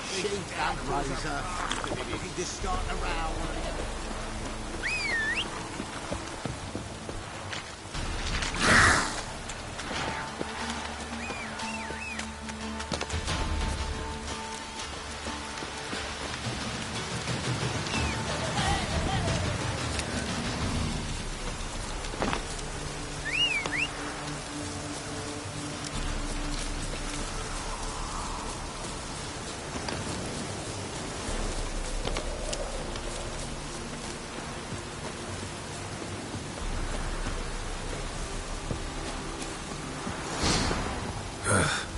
Sheet up, Razor. You can just start a row.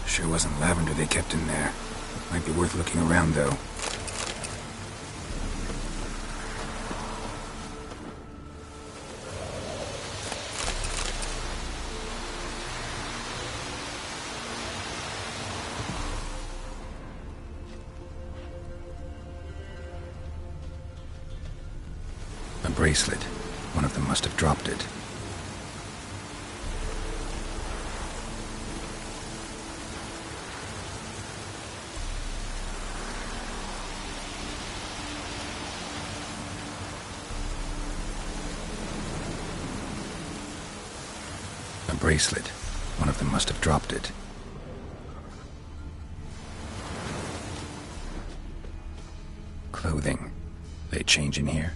Sure wasn't lavender they kept in there. Might be worth looking around, though. A bracelet. One of them must have dropped it. Bracelet. One of them must have dropped it. Clothing. They change in here?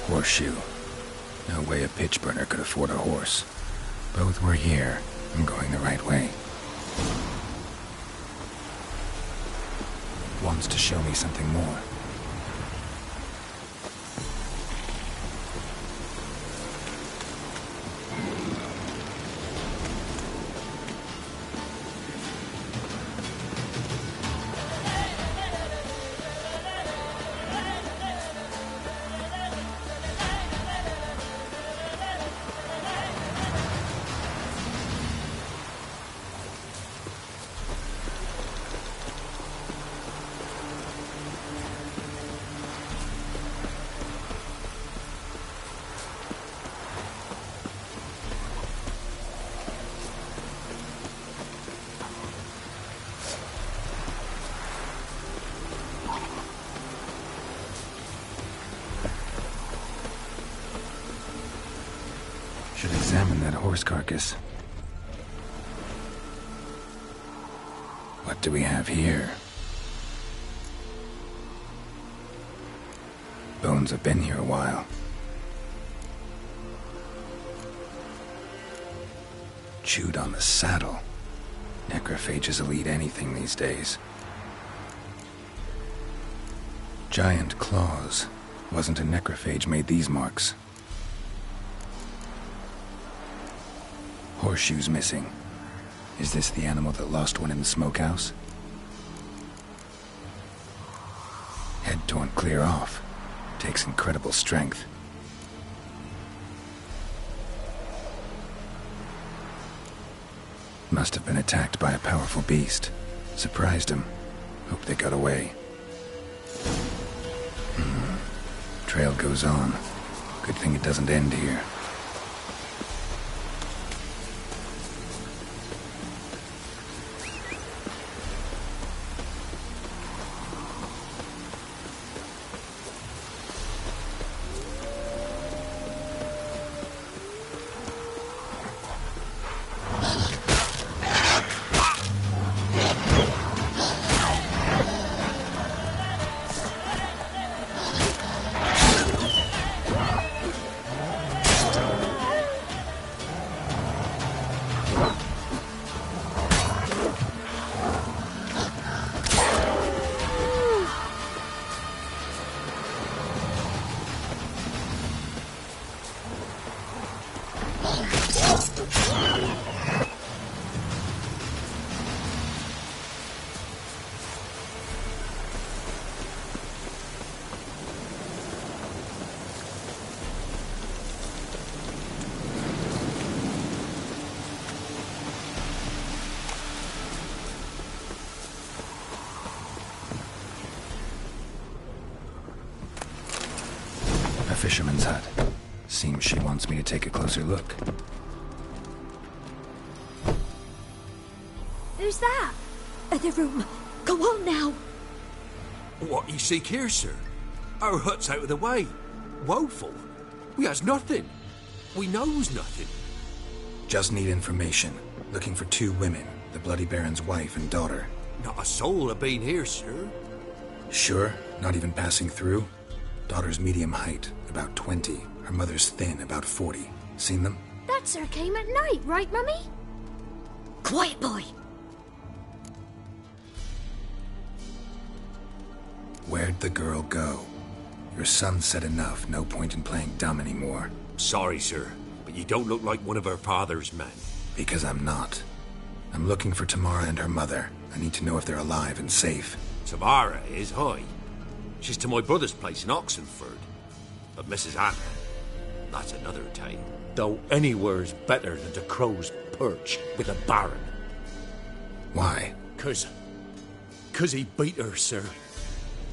Horseshoe. No way a pitch burner could afford a horse. Both were here. I'm going the right way. Wants to show me something more. Should examine that horse carcass. What do we have here? Bones have been here a while. Chewed on the saddle. Necrophages will eat anything these days. Giant claws. Wasn't a necrophage made these marks. Horseshoes missing. Is this the animal that lost one in the smokehouse? Head torn clear off. Takes incredible strength. Must have been attacked by a powerful beast. Surprised him. Hope they got away. Trail goes on. Good thing it doesn't end here. Fisherman's hut. Seems she wants me to take a closer look. Who's that? Other room. Go on now. What you seek here, sir? Our hut's out of the way. Woeful. We has nothing. We knows nothing. Just need information. Looking for 2 women. The Bloody Baron's wife and daughter. Not a soul have been here, sir. Sure? Not even passing through? Daughter's medium height, about 20. Her mother's thin, about 40. Seen them? That sir came at night, right, Mummy? Quiet, boy. Where'd the girl go? Your son said enough. No point in playing dumb anymore. Sorry, sir, but you don't look like one of her father's men. Because I'm not. I'm looking for Tamara and her mother. I need to know if they're alive and safe. Tamara is, aye. She's to my brother's place in Oxenford. But Mrs. Anna, that's another tale. Though anywhere's better than the Crow's Perch with a baron. Why? 'Cause he beat her, sir.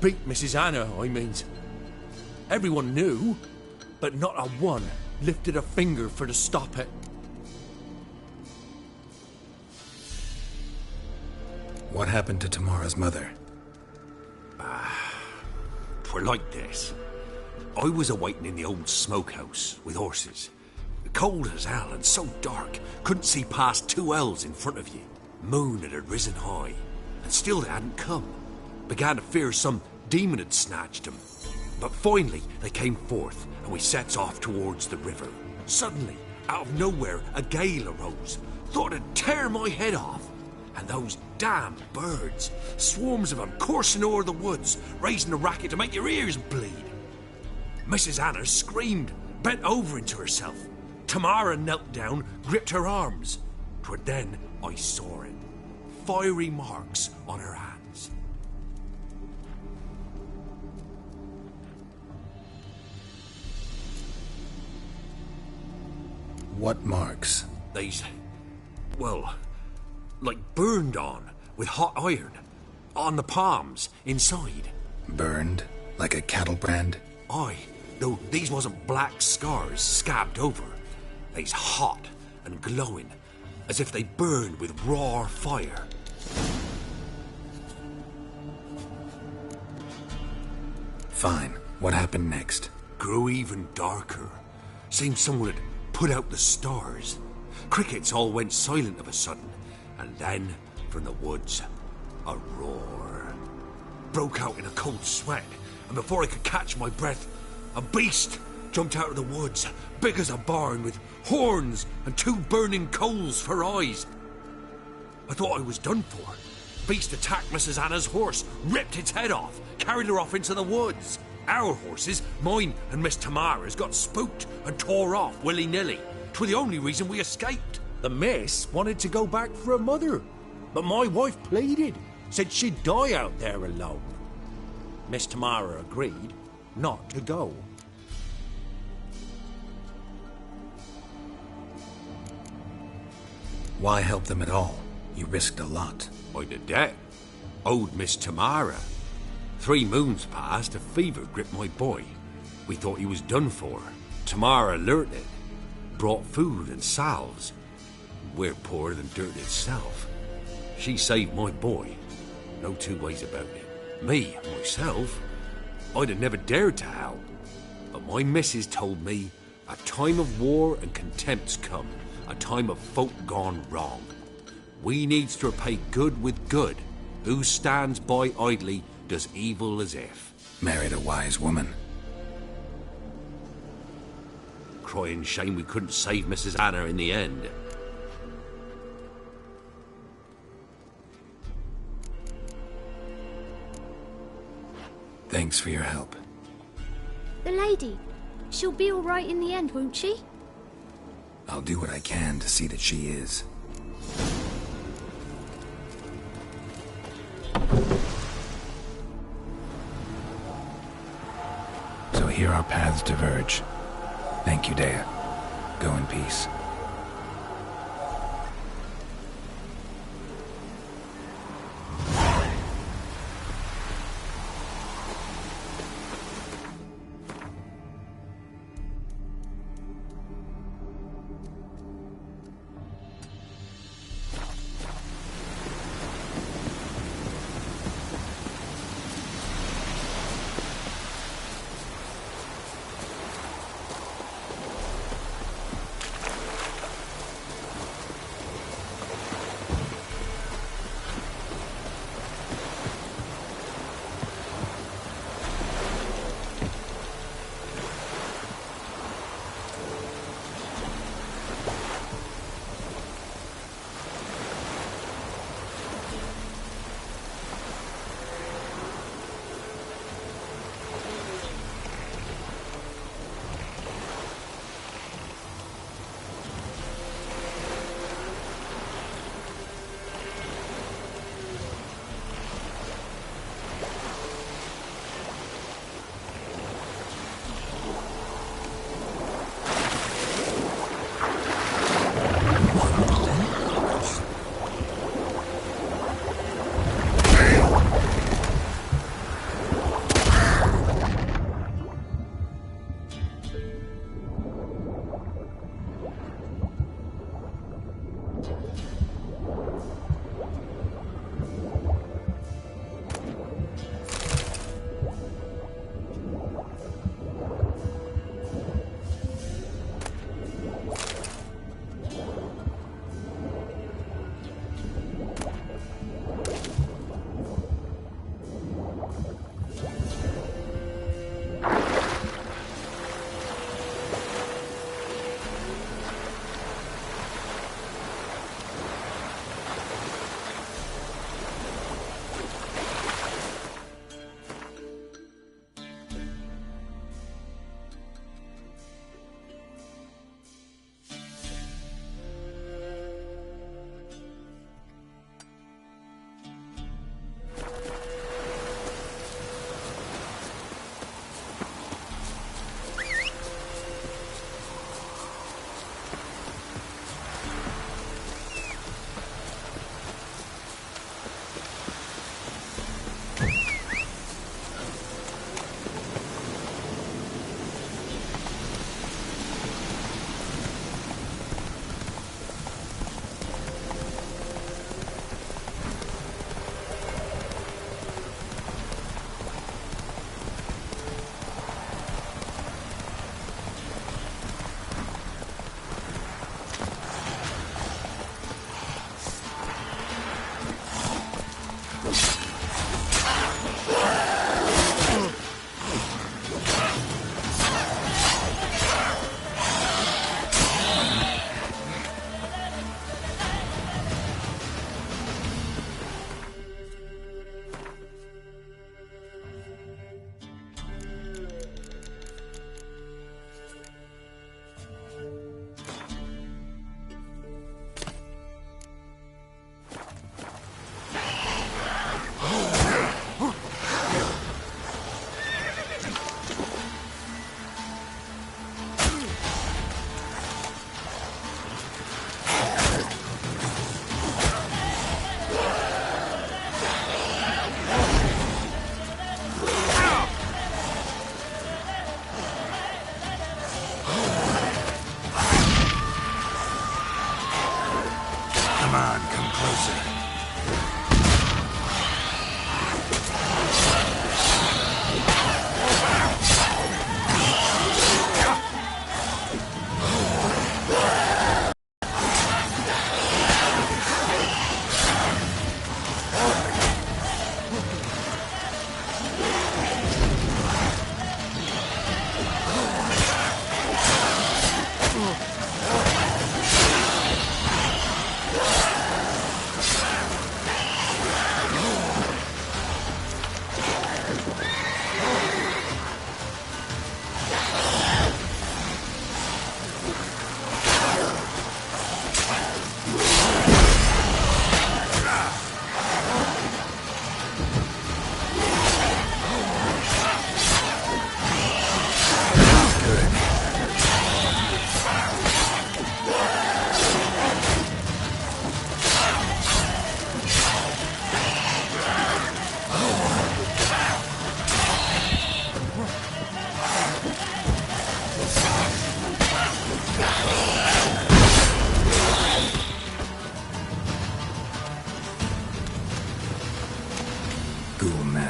Beat Mrs. Anna, I means. Everyone knew, but not a one lifted a finger for to stop it. What happened to Tamara's mother? 'Twere like this. I was awaiting in the old smokehouse with horses. Cold as hell and so dark, couldn't see past 2 ells in front of you. Moon had risen high, and still they hadn't come. Began to fear some demon had snatched them. But finally they came forth, and we sets off towards the river. Suddenly, out of nowhere, a gale arose. Thought it'd tear my head off. And those damn birds, swarms of them coursing o'er the woods, raising a racket to make your ears bleed. Mrs. Anna screamed, bent over into herself. Tamara knelt down, gripped her arms. 'Twere then I saw it. Fiery marks on her hands. What marks? These, well, like burned on with hot iron. On the palms, inside. Burned? Like a cattle brand? Aye, though these wasn't black scars scabbed over. They's hot and glowing, as if they burned with raw fire. Fine. What happened next? Grew even darker. Seemed someone had put out the stars. Crickets all went silent of a sudden, and then, from the woods, a roar. Broke out in a cold sweat, and before I could catch my breath, a beast jumped out of the woods, big as a barn, with horns and 2 burning coals for eyes. I thought I was done for. Beast attacked Mrs. Anna's horse, ripped its head off, carried her off into the woods. Our horses, mine and Miss Tamara's, got spooked and tore off willy-nilly. 'Twere the only reason we escaped. The miss wanted to go back for her mother, but my wife pleaded, said she'd die out there alone. Miss Tamara agreed not to go. Why help them at all? You risked a lot. By the debt. Owed Miss Tamara. 3 moons passed, a fever gripped my boy. We thought he was done for. Tamara alerted. Brought food and salves. We're poorer than dirt itself. She saved my boy. No 2 ways about it. Me, myself, I'd have never dared to help. But my missus told me a time of war and contempt's come. A time of folk gone wrong. We needs to repay good with good. Who stands by idly does evil as if. Married a wise woman. Crying shame we couldn't save Mrs. Anna in the end. Thanks for your help. The lady. She'll be all right in the end, won't she? I'll do what I can to see that she is. So here our paths diverge. Thank you, Dea. Go in peace.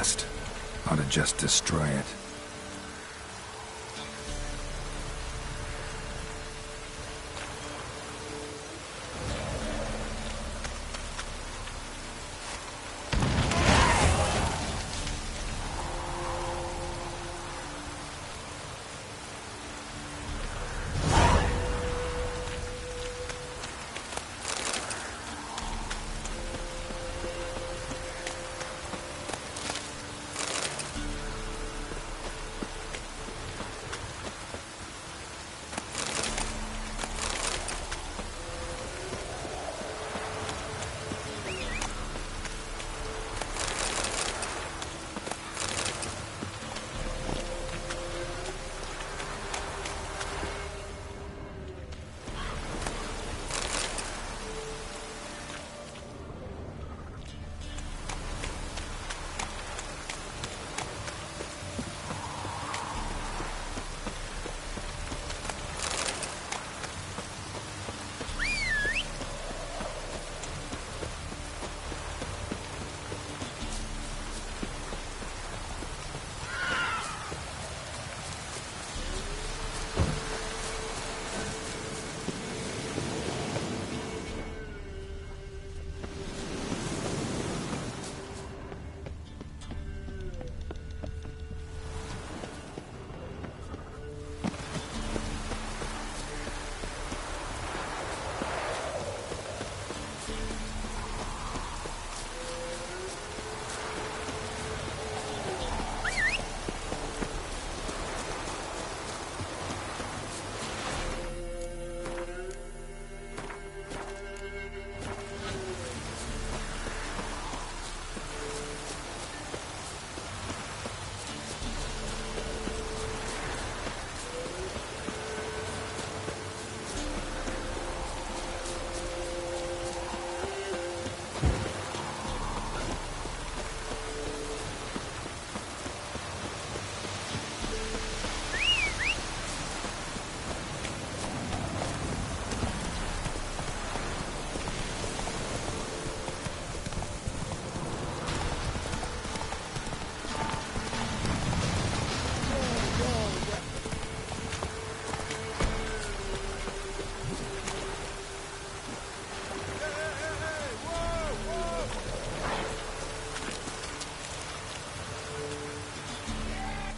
nest. Ought to just destroy it.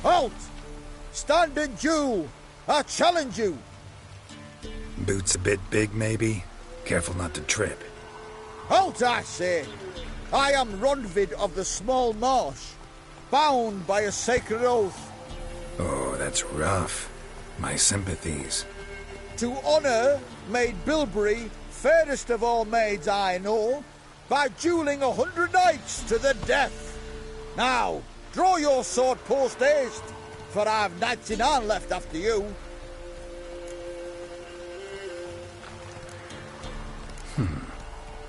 Halt! Stand and duel! I challenge you! Boots a bit big, maybe? Careful not to trip. Halt, I say! I am Ronvid of the Small Marsh, bound by a sacred oath. Oh, that's rough. My sympathies. To honour Maid Bilberry, fairest of all maids I know, by duelling 100 knights to the death. Now, draw your sword post-haste, for I've 99 left after you.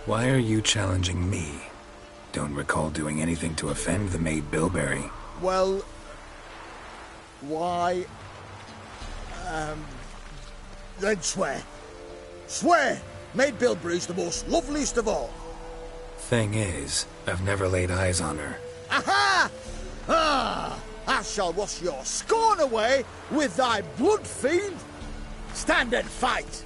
Why are you challenging me? Don't recall doing anything to offend the Maid Bilberry. Well, why... then swear. Swear! Maid Bilberry's the most loveliest of all. Thing is, I've never laid eyes on her. Aha! Ah! I shall wash your scorn away with thy blood, fiend! Stand and fight!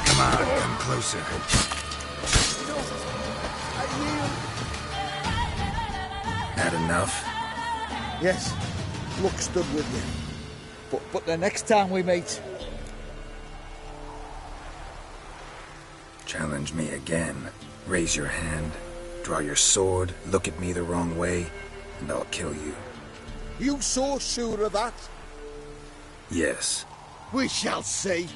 Come on, come closer. Had enough? Yes, luck stood with you. But the next time we meet... Challenge me again. Raise your hand, draw your sword, look at me the wrong way, and I'll kill you. You so sure of that? Yes. We shall see.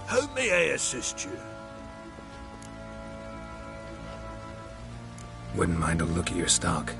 How may I assist you? Wouldn't mind a look at your stock.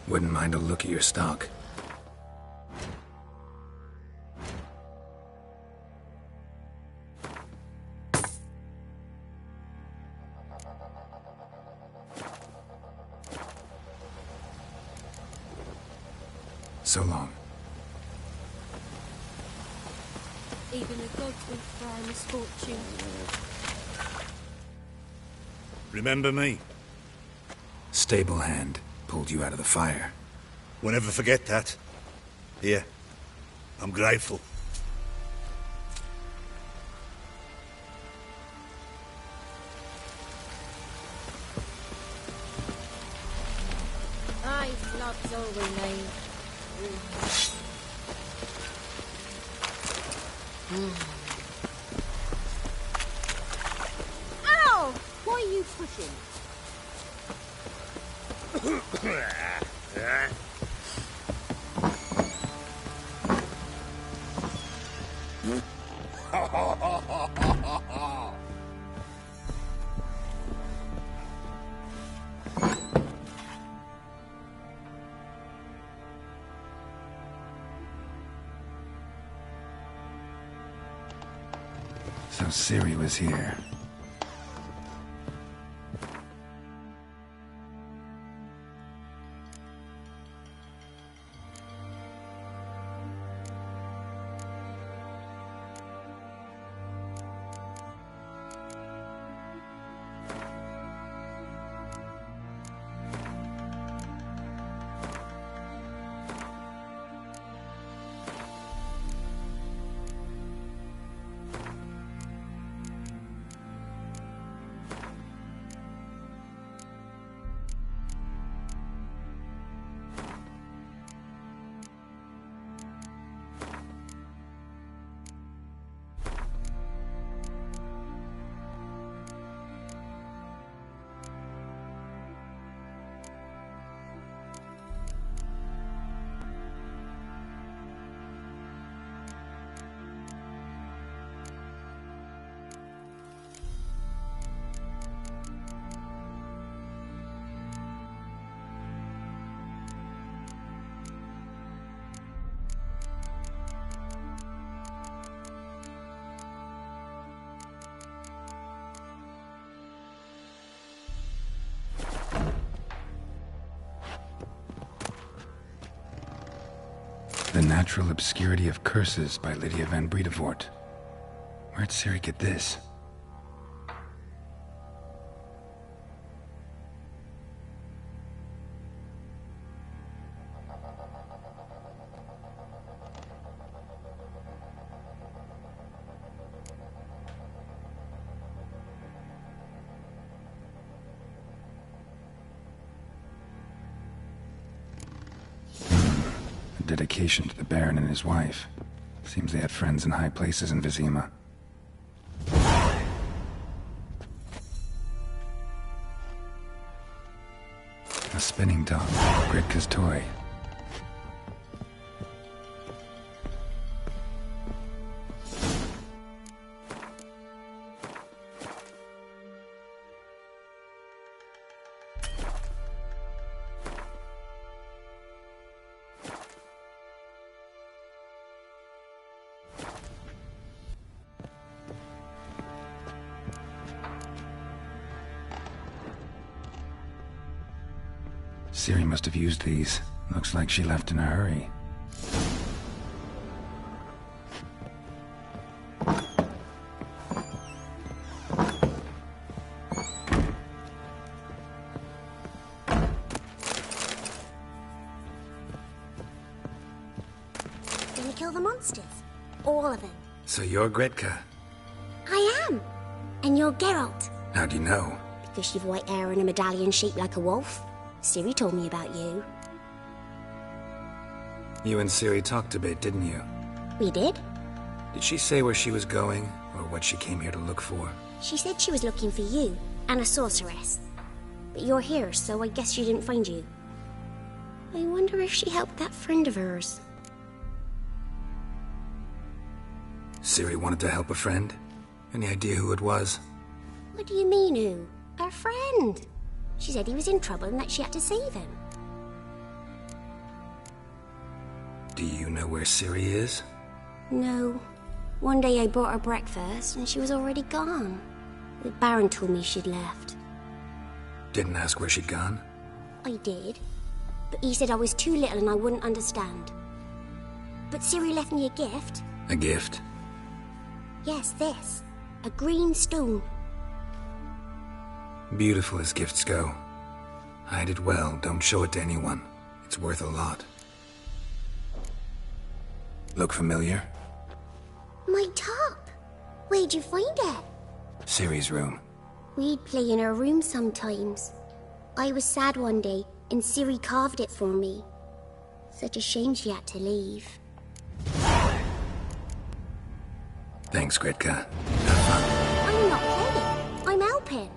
Wouldn't mind a look at your stock. So long. Even the gods will fry misfortune. Remember me? Stable hand pulled you out of the fire. Won't ever forget that. Here, I'm grateful. Aye, blood's all we need. Ow! Why are you pushing? So Ciri was here. The Natural Obscurity of Curses by Lydia van Bredevoort. Where'd Ciri get this? Dedication to the Baron and his wife. Seems they had friends in high places in Vizima. A spinning top, Gritka's toy. Ciri must have used these. Looks like she left in a hurry. Gonna kill the monsters? All of them. So you're Gretka? I am. And you're Geralt. How do you know? Because you've white hair and a medallion shaped like a wolf. Ciri told me about you. You and Ciri talked a bit, didn't you? We did? Did she say where she was going, or what she came here to look for? She said she was looking for you, and a sorceress. But you're here, so I guess she didn't find you. I wonder if she helped that friend of hers. Ciri wanted to help a friend? Any idea who it was? What do you mean, who? Her friend. She said he was in trouble and that she had to save him. Do you know where Ciri is? No. One day I brought her breakfast and she was already gone. The Baron told me she'd left. Didn't ask where she'd gone? I did. But he said I was too little and I wouldn't understand. But Ciri left me a gift. A gift? Yes, this. A green stone. Beautiful as gifts go. Hide it well, don't show it to anyone. It's worth a lot. Look familiar? My top. Where'd you find it? Ciri's room. We'd play in her room sometimes. I was sad one day, and Ciri carved it for me. Such a shame she had to leave. Thanks, Gretka. I'm not playing. I'm helping.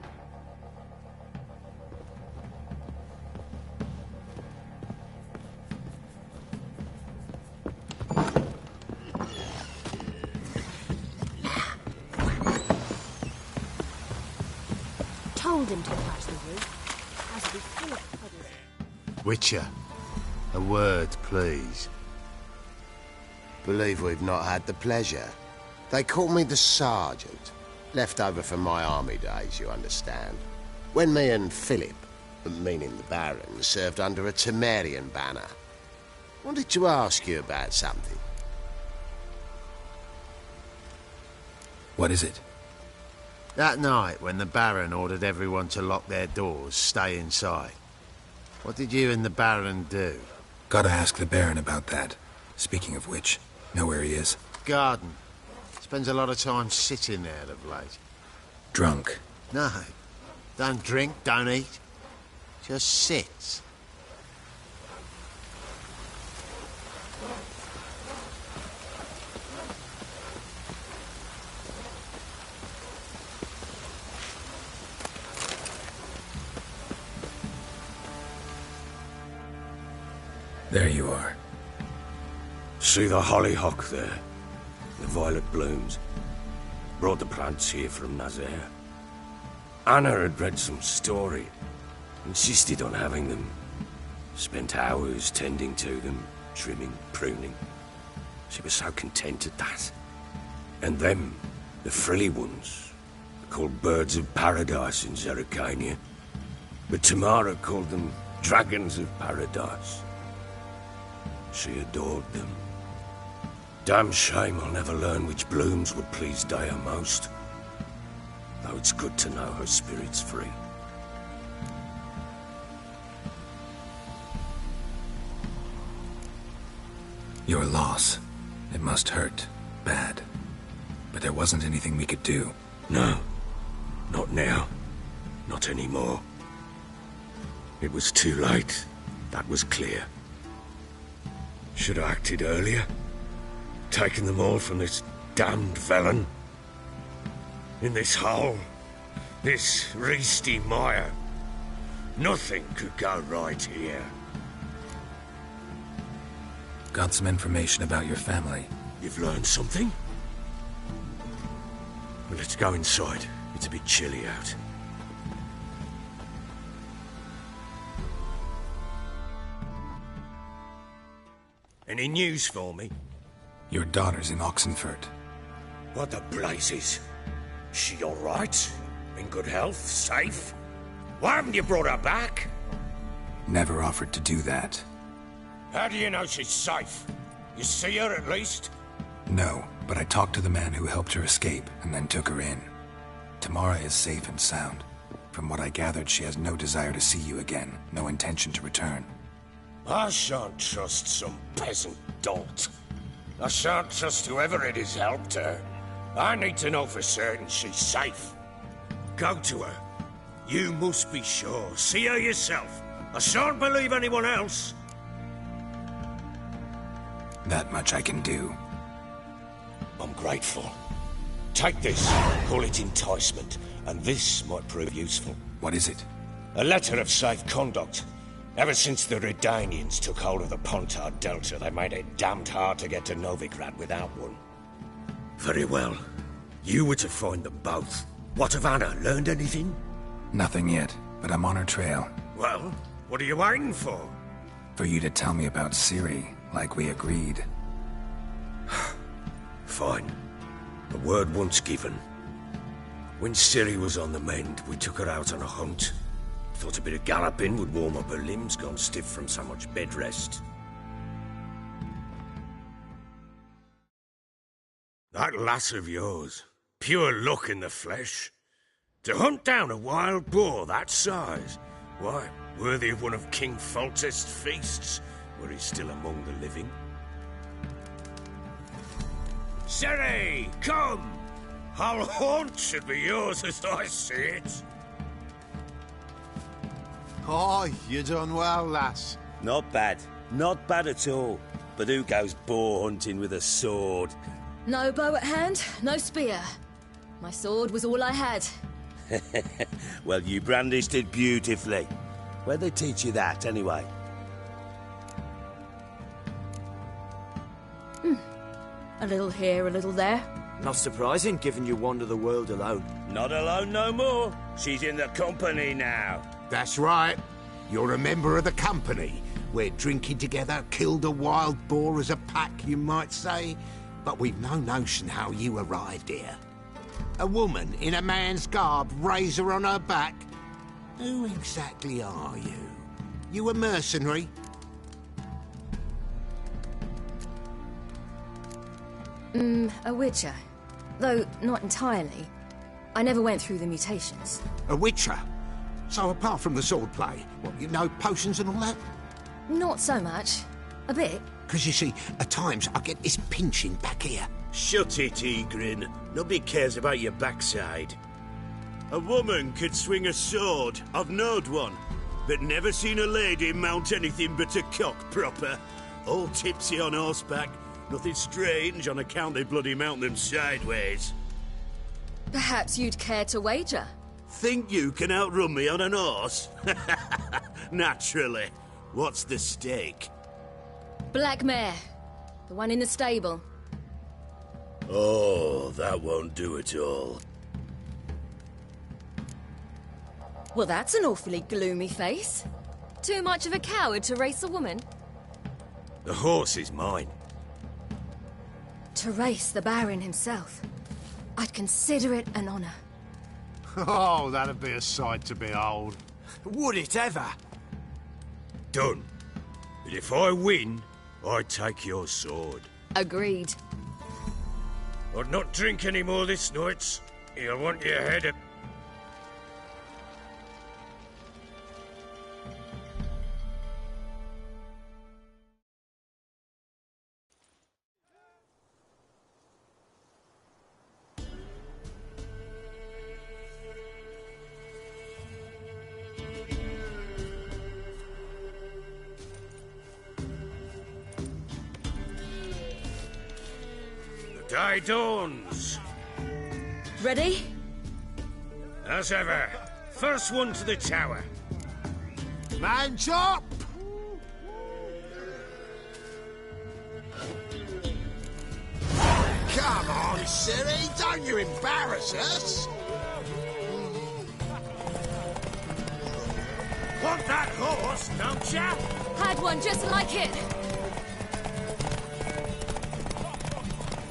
Told him to touch the roof. As before, Witcher, a word, please. Believe we've not had the pleasure. They call me the Sergeant. Left over from my army days, you understand. When me and Philip, meaning the Baron, served under a Temerian banner. Wanted to ask you about something. What is it? That night, when the Baron ordered everyone to lock their doors, stay inside. What did you and the Baron do? Gotta ask the Baron about that. Speaking of which, know where he is? Garden. Spends a lot of time sitting there of late. Drunk? No. Don't drink, don't eat. Just sits. There you are. See the hollyhock there? The violet blooms. Brought the plants here from Nazaire. Anna had read some story. Insisted on having them. Spent hours tending to them, trimming, pruning. She was so content at that. And them, the frilly ones, called birds of paradise in Zerrikania. But Tamara called them dragons of paradise. She adored them. Damn shame I'll never learn which blooms would please Dea most. Though it's good to know her spirit's free. Your loss. It must hurt. Bad. But there wasn't anything we could do. No. Not now. Not anymore. It was too late. That was clear. Should have acted earlier. Taken them all from this damned felon. In this hole. This reesty mire. Nothing could go right here. Got some information about your family. You've learned something? Well, let's go inside. It's a bit chilly out. Any news for me? Your daughter's in Oxenfurt. What the blazes? She all right? In good health? Safe? Why haven't you brought her back? Never offered to do that. How do you know she's safe? You see her at least? No, but I talked to the man who helped her escape and then took her in. Tamara is safe and sound. From what I gathered, she has no desire to see you again, no intention to return. I shan't trust some peasant dolt. I shan't trust whoever it is helped her. I need to know for certain she's safe. Go to her. You must be sure. See her yourself. I shan't believe anyone else. That much I can do. I'm grateful. Take this, call it enticement, and this might prove useful. What is it? A letter of safe conduct. Ever since the Redanians took hold of the Pontar Delta, they made it damned hard to get to Novigrad without one. Very well. You were to find them both. What of Anna? Learned anything? Nothing yet, but I'm on her trail. Well, what are you waiting for? For you to tell me about Ciri, like we agreed. Fine. A word once given. When Ciri was on the mend, we took her out on a hunt. Thought a bit of galloping would warm up her limbs, gone stiff from so much bed rest. That lass of yours, pure luck in the flesh. To hunt down a wild boar that size, why, worthy of one of King Foltest's feasts, were he still among the living. Ciri, come! Our haunt should be yours as I see it. Oh, you done well, lass. Not bad. Not bad at all. But who goes boar hunting with a sword? No bow at hand, no spear. My sword was all I had. Well, you brandished it beautifully. Where'd they teach you that, anyway? A little here, a little there. Not surprising, given you wander the world alone. Not alone no more. She's in the company now. That's right. You're a member of the company. We're drinking together, killed a wild boar as a pack, you might say. But we've no notion how you arrived here. A woman in a man's garb, razor on her back. Who exactly are you? You a mercenary? A witcher. Though not entirely. I never went through the mutations. A witcher? So apart from the swordplay, what, you know potions and all that? Not so much. A bit. Because you see, at times I get this pinching back here. Shut it, Egrin. Nobody cares about your backside. A woman could swing a sword. I've knowed one. But never seen a lady mount anything but a cock proper. All tipsy on horseback. Nothing strange on account they bloody mount them sideways. Perhaps you'd care to wager? Think you can outrun me on an horse? Naturally. What's the stake? Black mare. The one in the stable. Oh, that won't do at all. Well, that's an awfully gloomy face. Too much of a coward to race a woman? The horse is mine. To race the Baron himself. I'd consider it an honor. Oh, that'd be a sight to behold. Would it ever? Done. But if I win, I take your sword. Agreed. I'd not drink any more this night. You'll want your head up. Day dawns. Ready? As ever. First one to the tower. Man chop! Come on, Ciri, don't you embarrass us! Want that horse, don't ya? Had one just like it.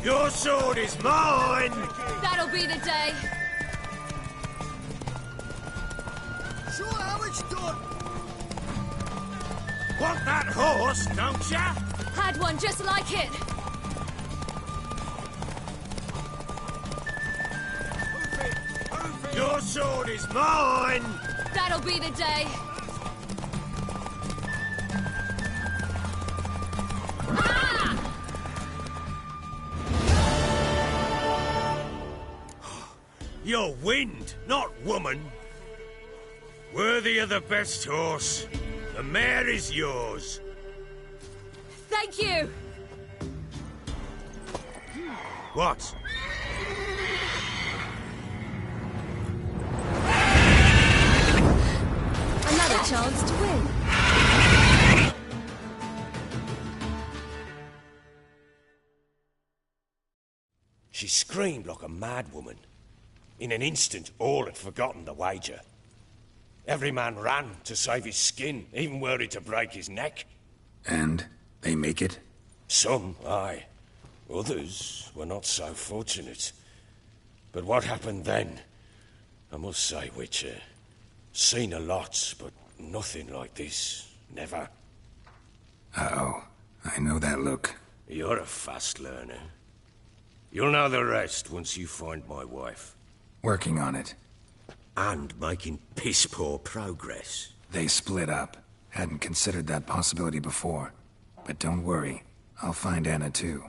Your sword is mine! That'll be the day. Sure how it's done. Want that horse, don't ya? Had one just like it. Your sword is mine! That'll be the day. You're wind, not woman. Worthy of the best horse. The mare is yours. Thank you. What? Another chance to win. She screamed like a mad woman. In an instant, all had forgotten the wager. Every man ran to save his skin, even were it to break his neck. And they make it? Some, aye. Others were not so fortunate. But what happened then? I must say, Witcher, seen a lot, but nothing like this. Never. Uh-oh. I know that look. You're a fast learner. You'll know the rest once you find my wife. Working on it. And making piss-poor progress. They split up. Hadn't considered that possibility before. But don't worry. I'll find Anna too.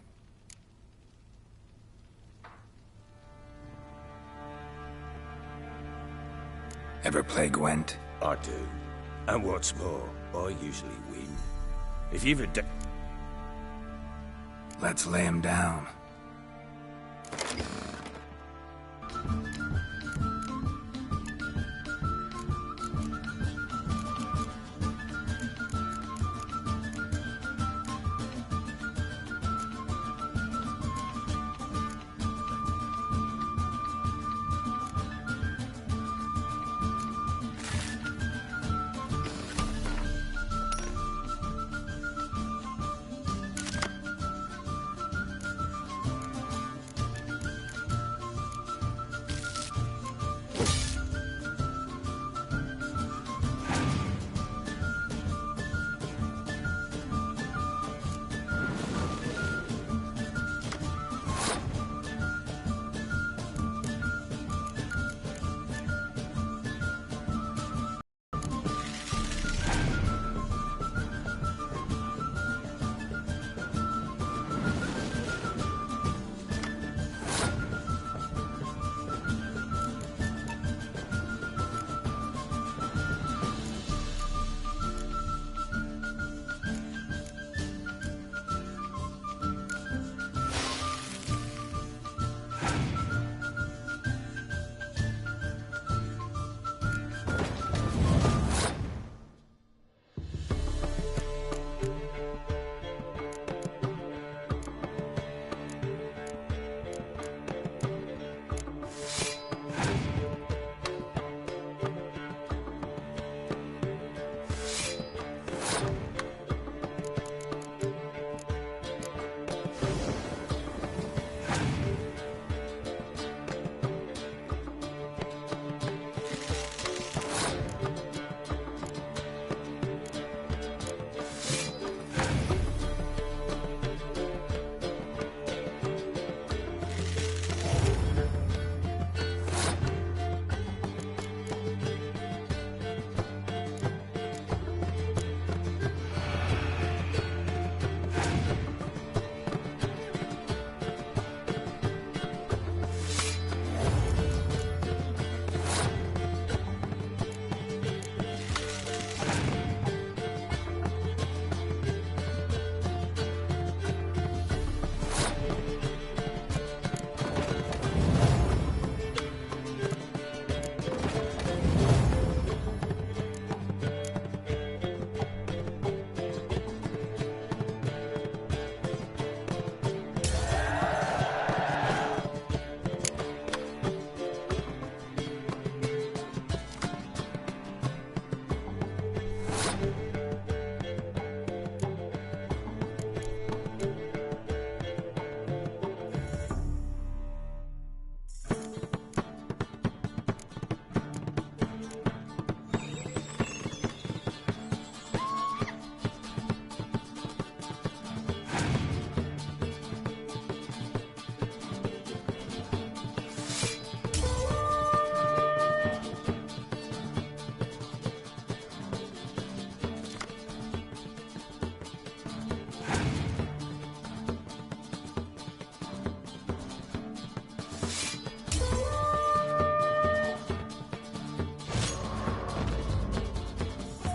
Ever play Gwent? I do. And what's more, I usually win. If you've a Let's lay him down.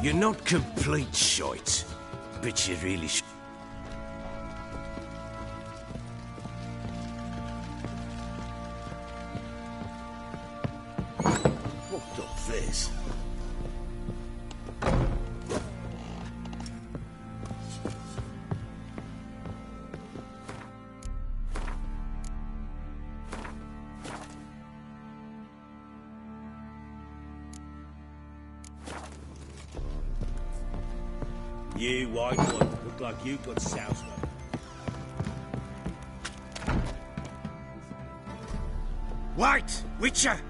You're not complete shite, but you really Fucked up face. You white one, look like you got southward. Wait, Witcher!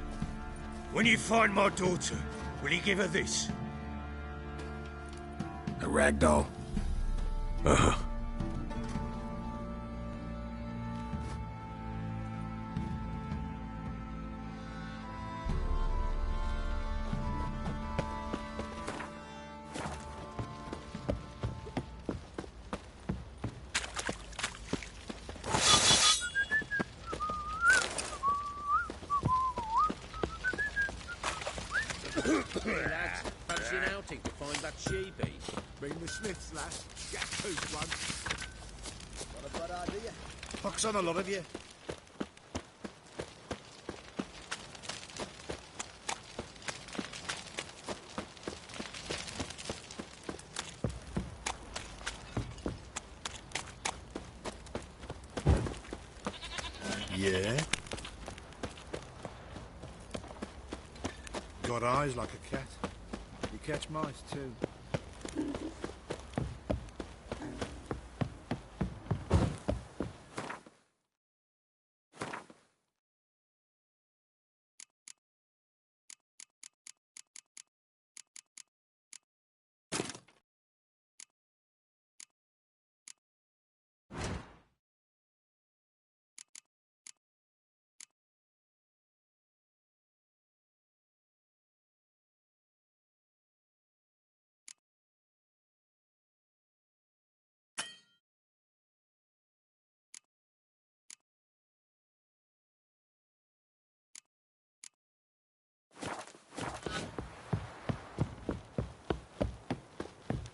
When you find my daughter, will you give her this? A ragdoll. Uh-huh. Lads, fancy an outing to find that she-bee? Bring the Smiths, lass. Get who's one. Not a bad idea. Pox on a lot of you. Yeah? Got eyes like a cat. You catch mice too.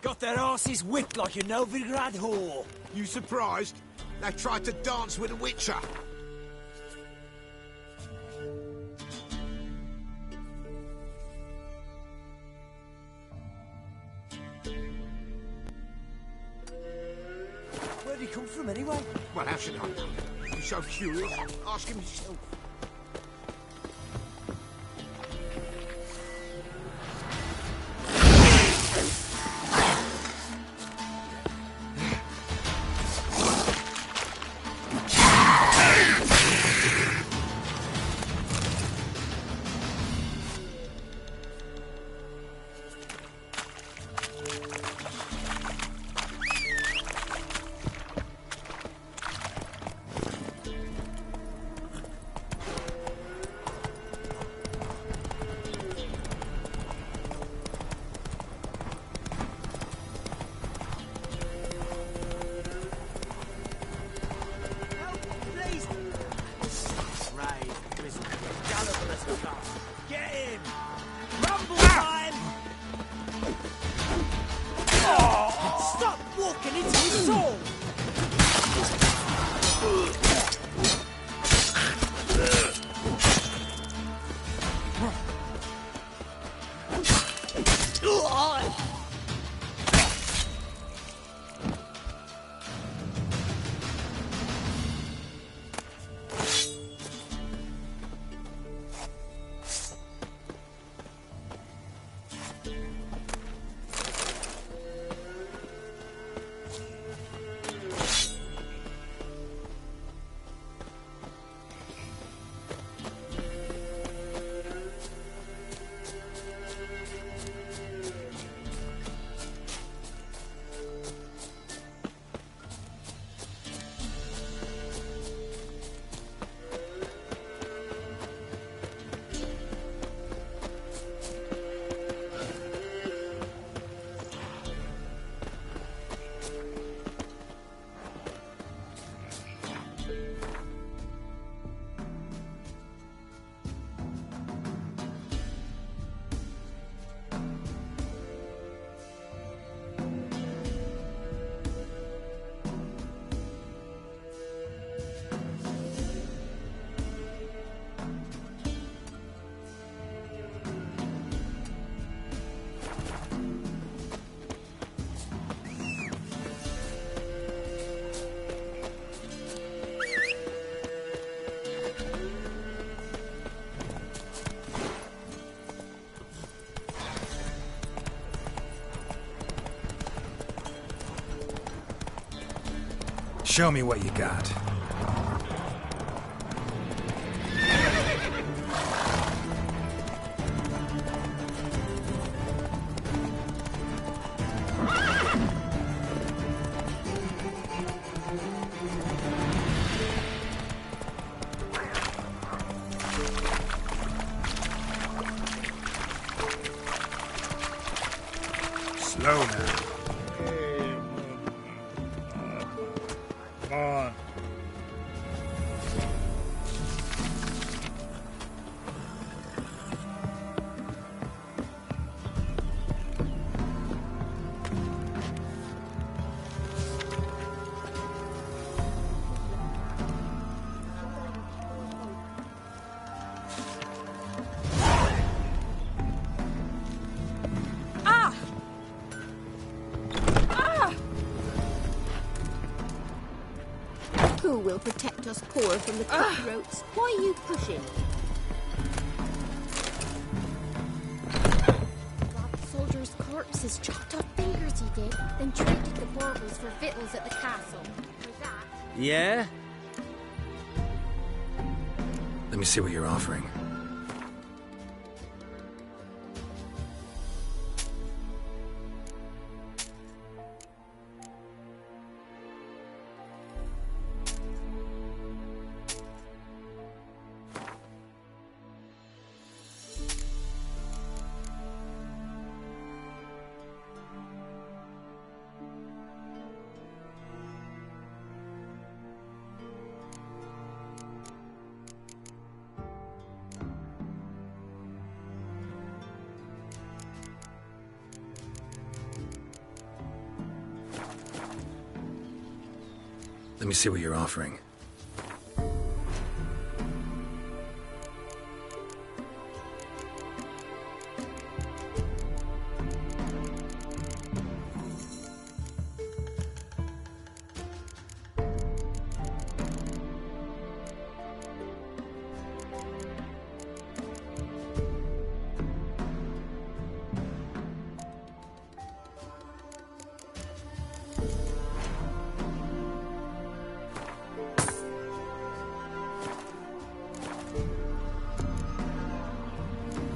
Got their asses whipped like a Novigrad whore. You surprised? They tried to dance with a Witcher. Where'd he come from anyway? Well, how should I know? You're so curious. Ask him yourself. Show me what you got. Slow now. Come on. Who will protect us poor from the cutthroats? Why are you pushing? Robbed soldiers' corpses, chopped off fingers he did, then traded the baubles for victuals at the castle. For that... Yeah? Let me see what you're offering. Let me see what you're offering.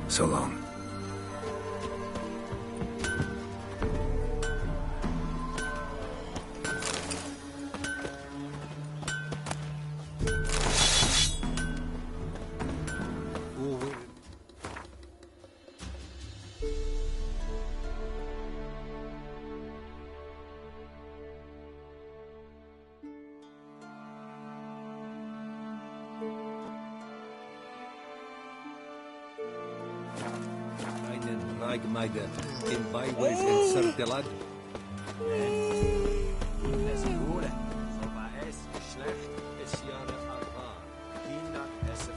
So long. Meiden in bijwees in Serdelad. Es wurde, so war es schlecht, es Jahre aber. Kinder essen.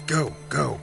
Go, go.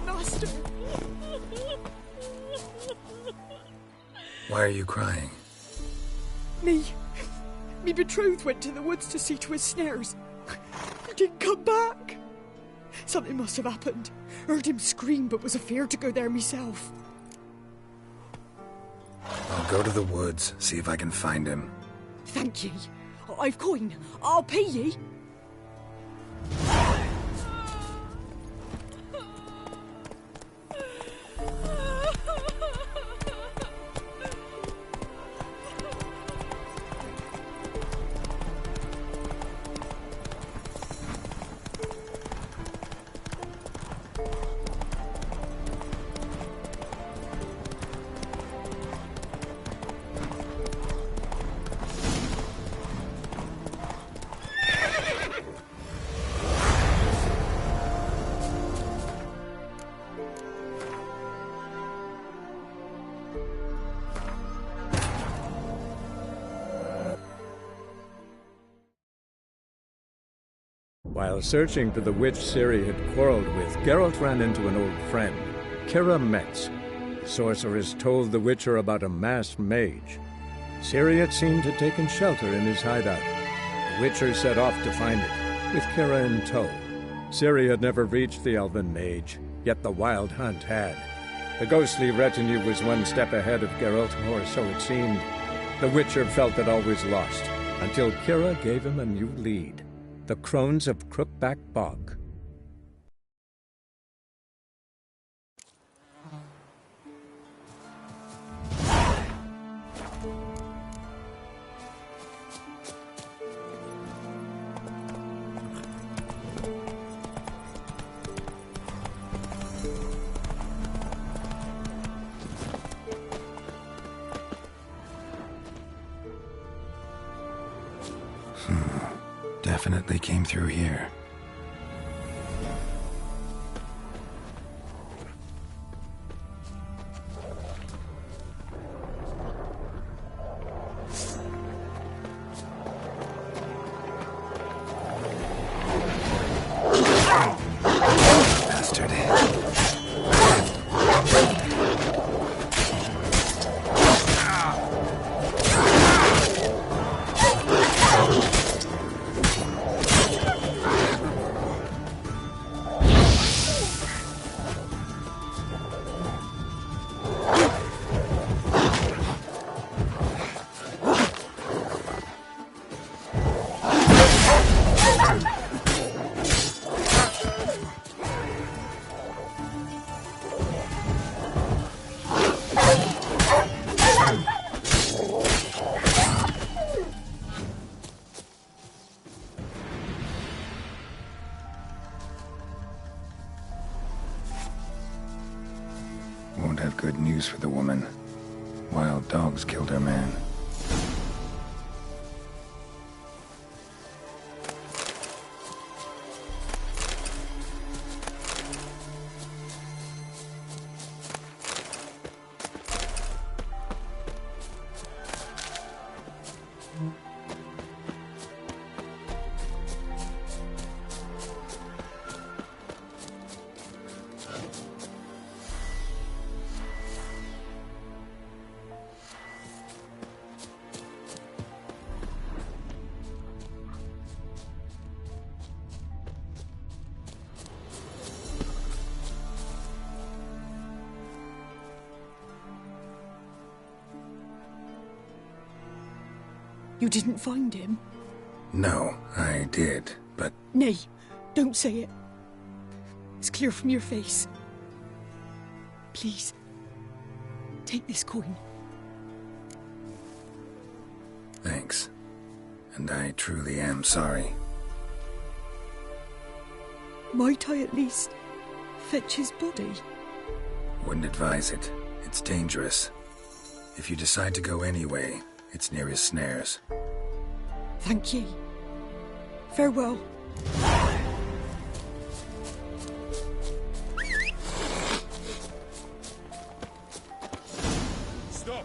Master. Why are you crying? Me betrothed went to the woods to see to his snares. He didn't come back. Something must have happened. Heard him scream, but was afeard to go there myself. I'll go to the woods, see if I can find him. Thank ye. I've coin. I'll pay ye. While searching for the witch Ciri had quarreled with, Geralt ran into an old friend, Kira Metz. The sorceress told the Witcher about a masked mage. Ciri, it seemed, had taken shelter in his hideout. The Witcher set off to find it, with Kira in tow. Ciri had never reached the elven mage, yet the wild hunt had. The ghostly retinue was one step ahead of Geralt, or so it seemed. The Witcher felt that all was lost, until Kira gave him a new lead. The Crones of Crookback Bog. Definitely came through here. Won't have good news for the woman. Wild dogs killed her man. You didn't find him? No, I did, but... Nay, don't say it. It's clear from your face. Please, take this coin. Thanks. And I truly am sorry. Might I at least fetch his body? Wouldn't advise it. It's dangerous. If you decide to go anyway, it's near his snares. Thank ye. Farewell. Stop!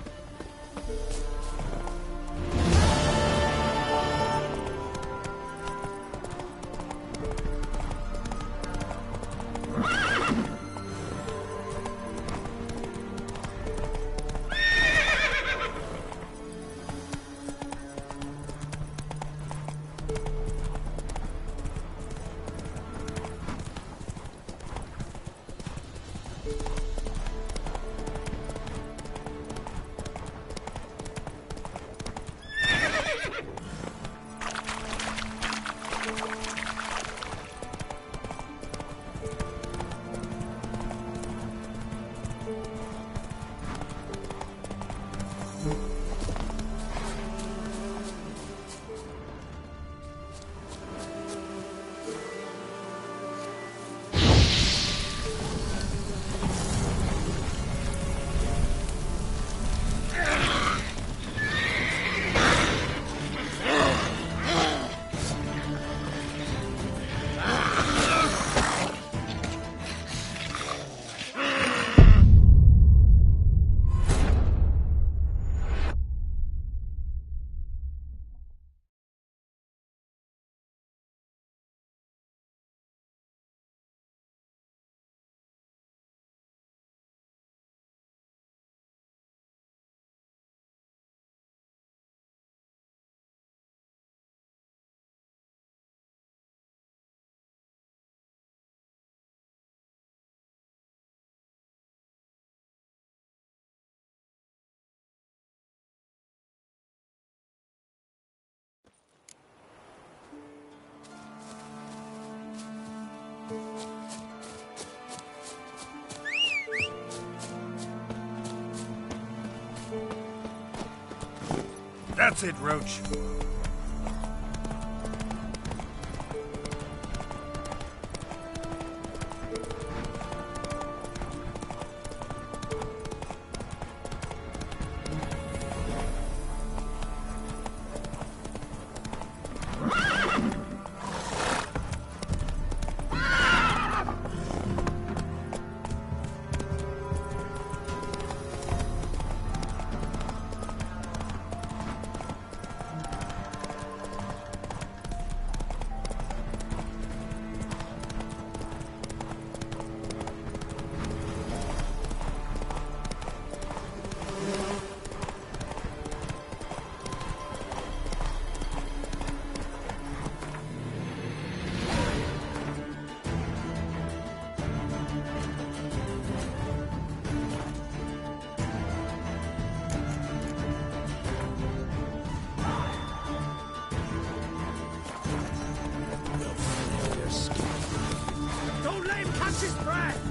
That's it, Roach. Crack!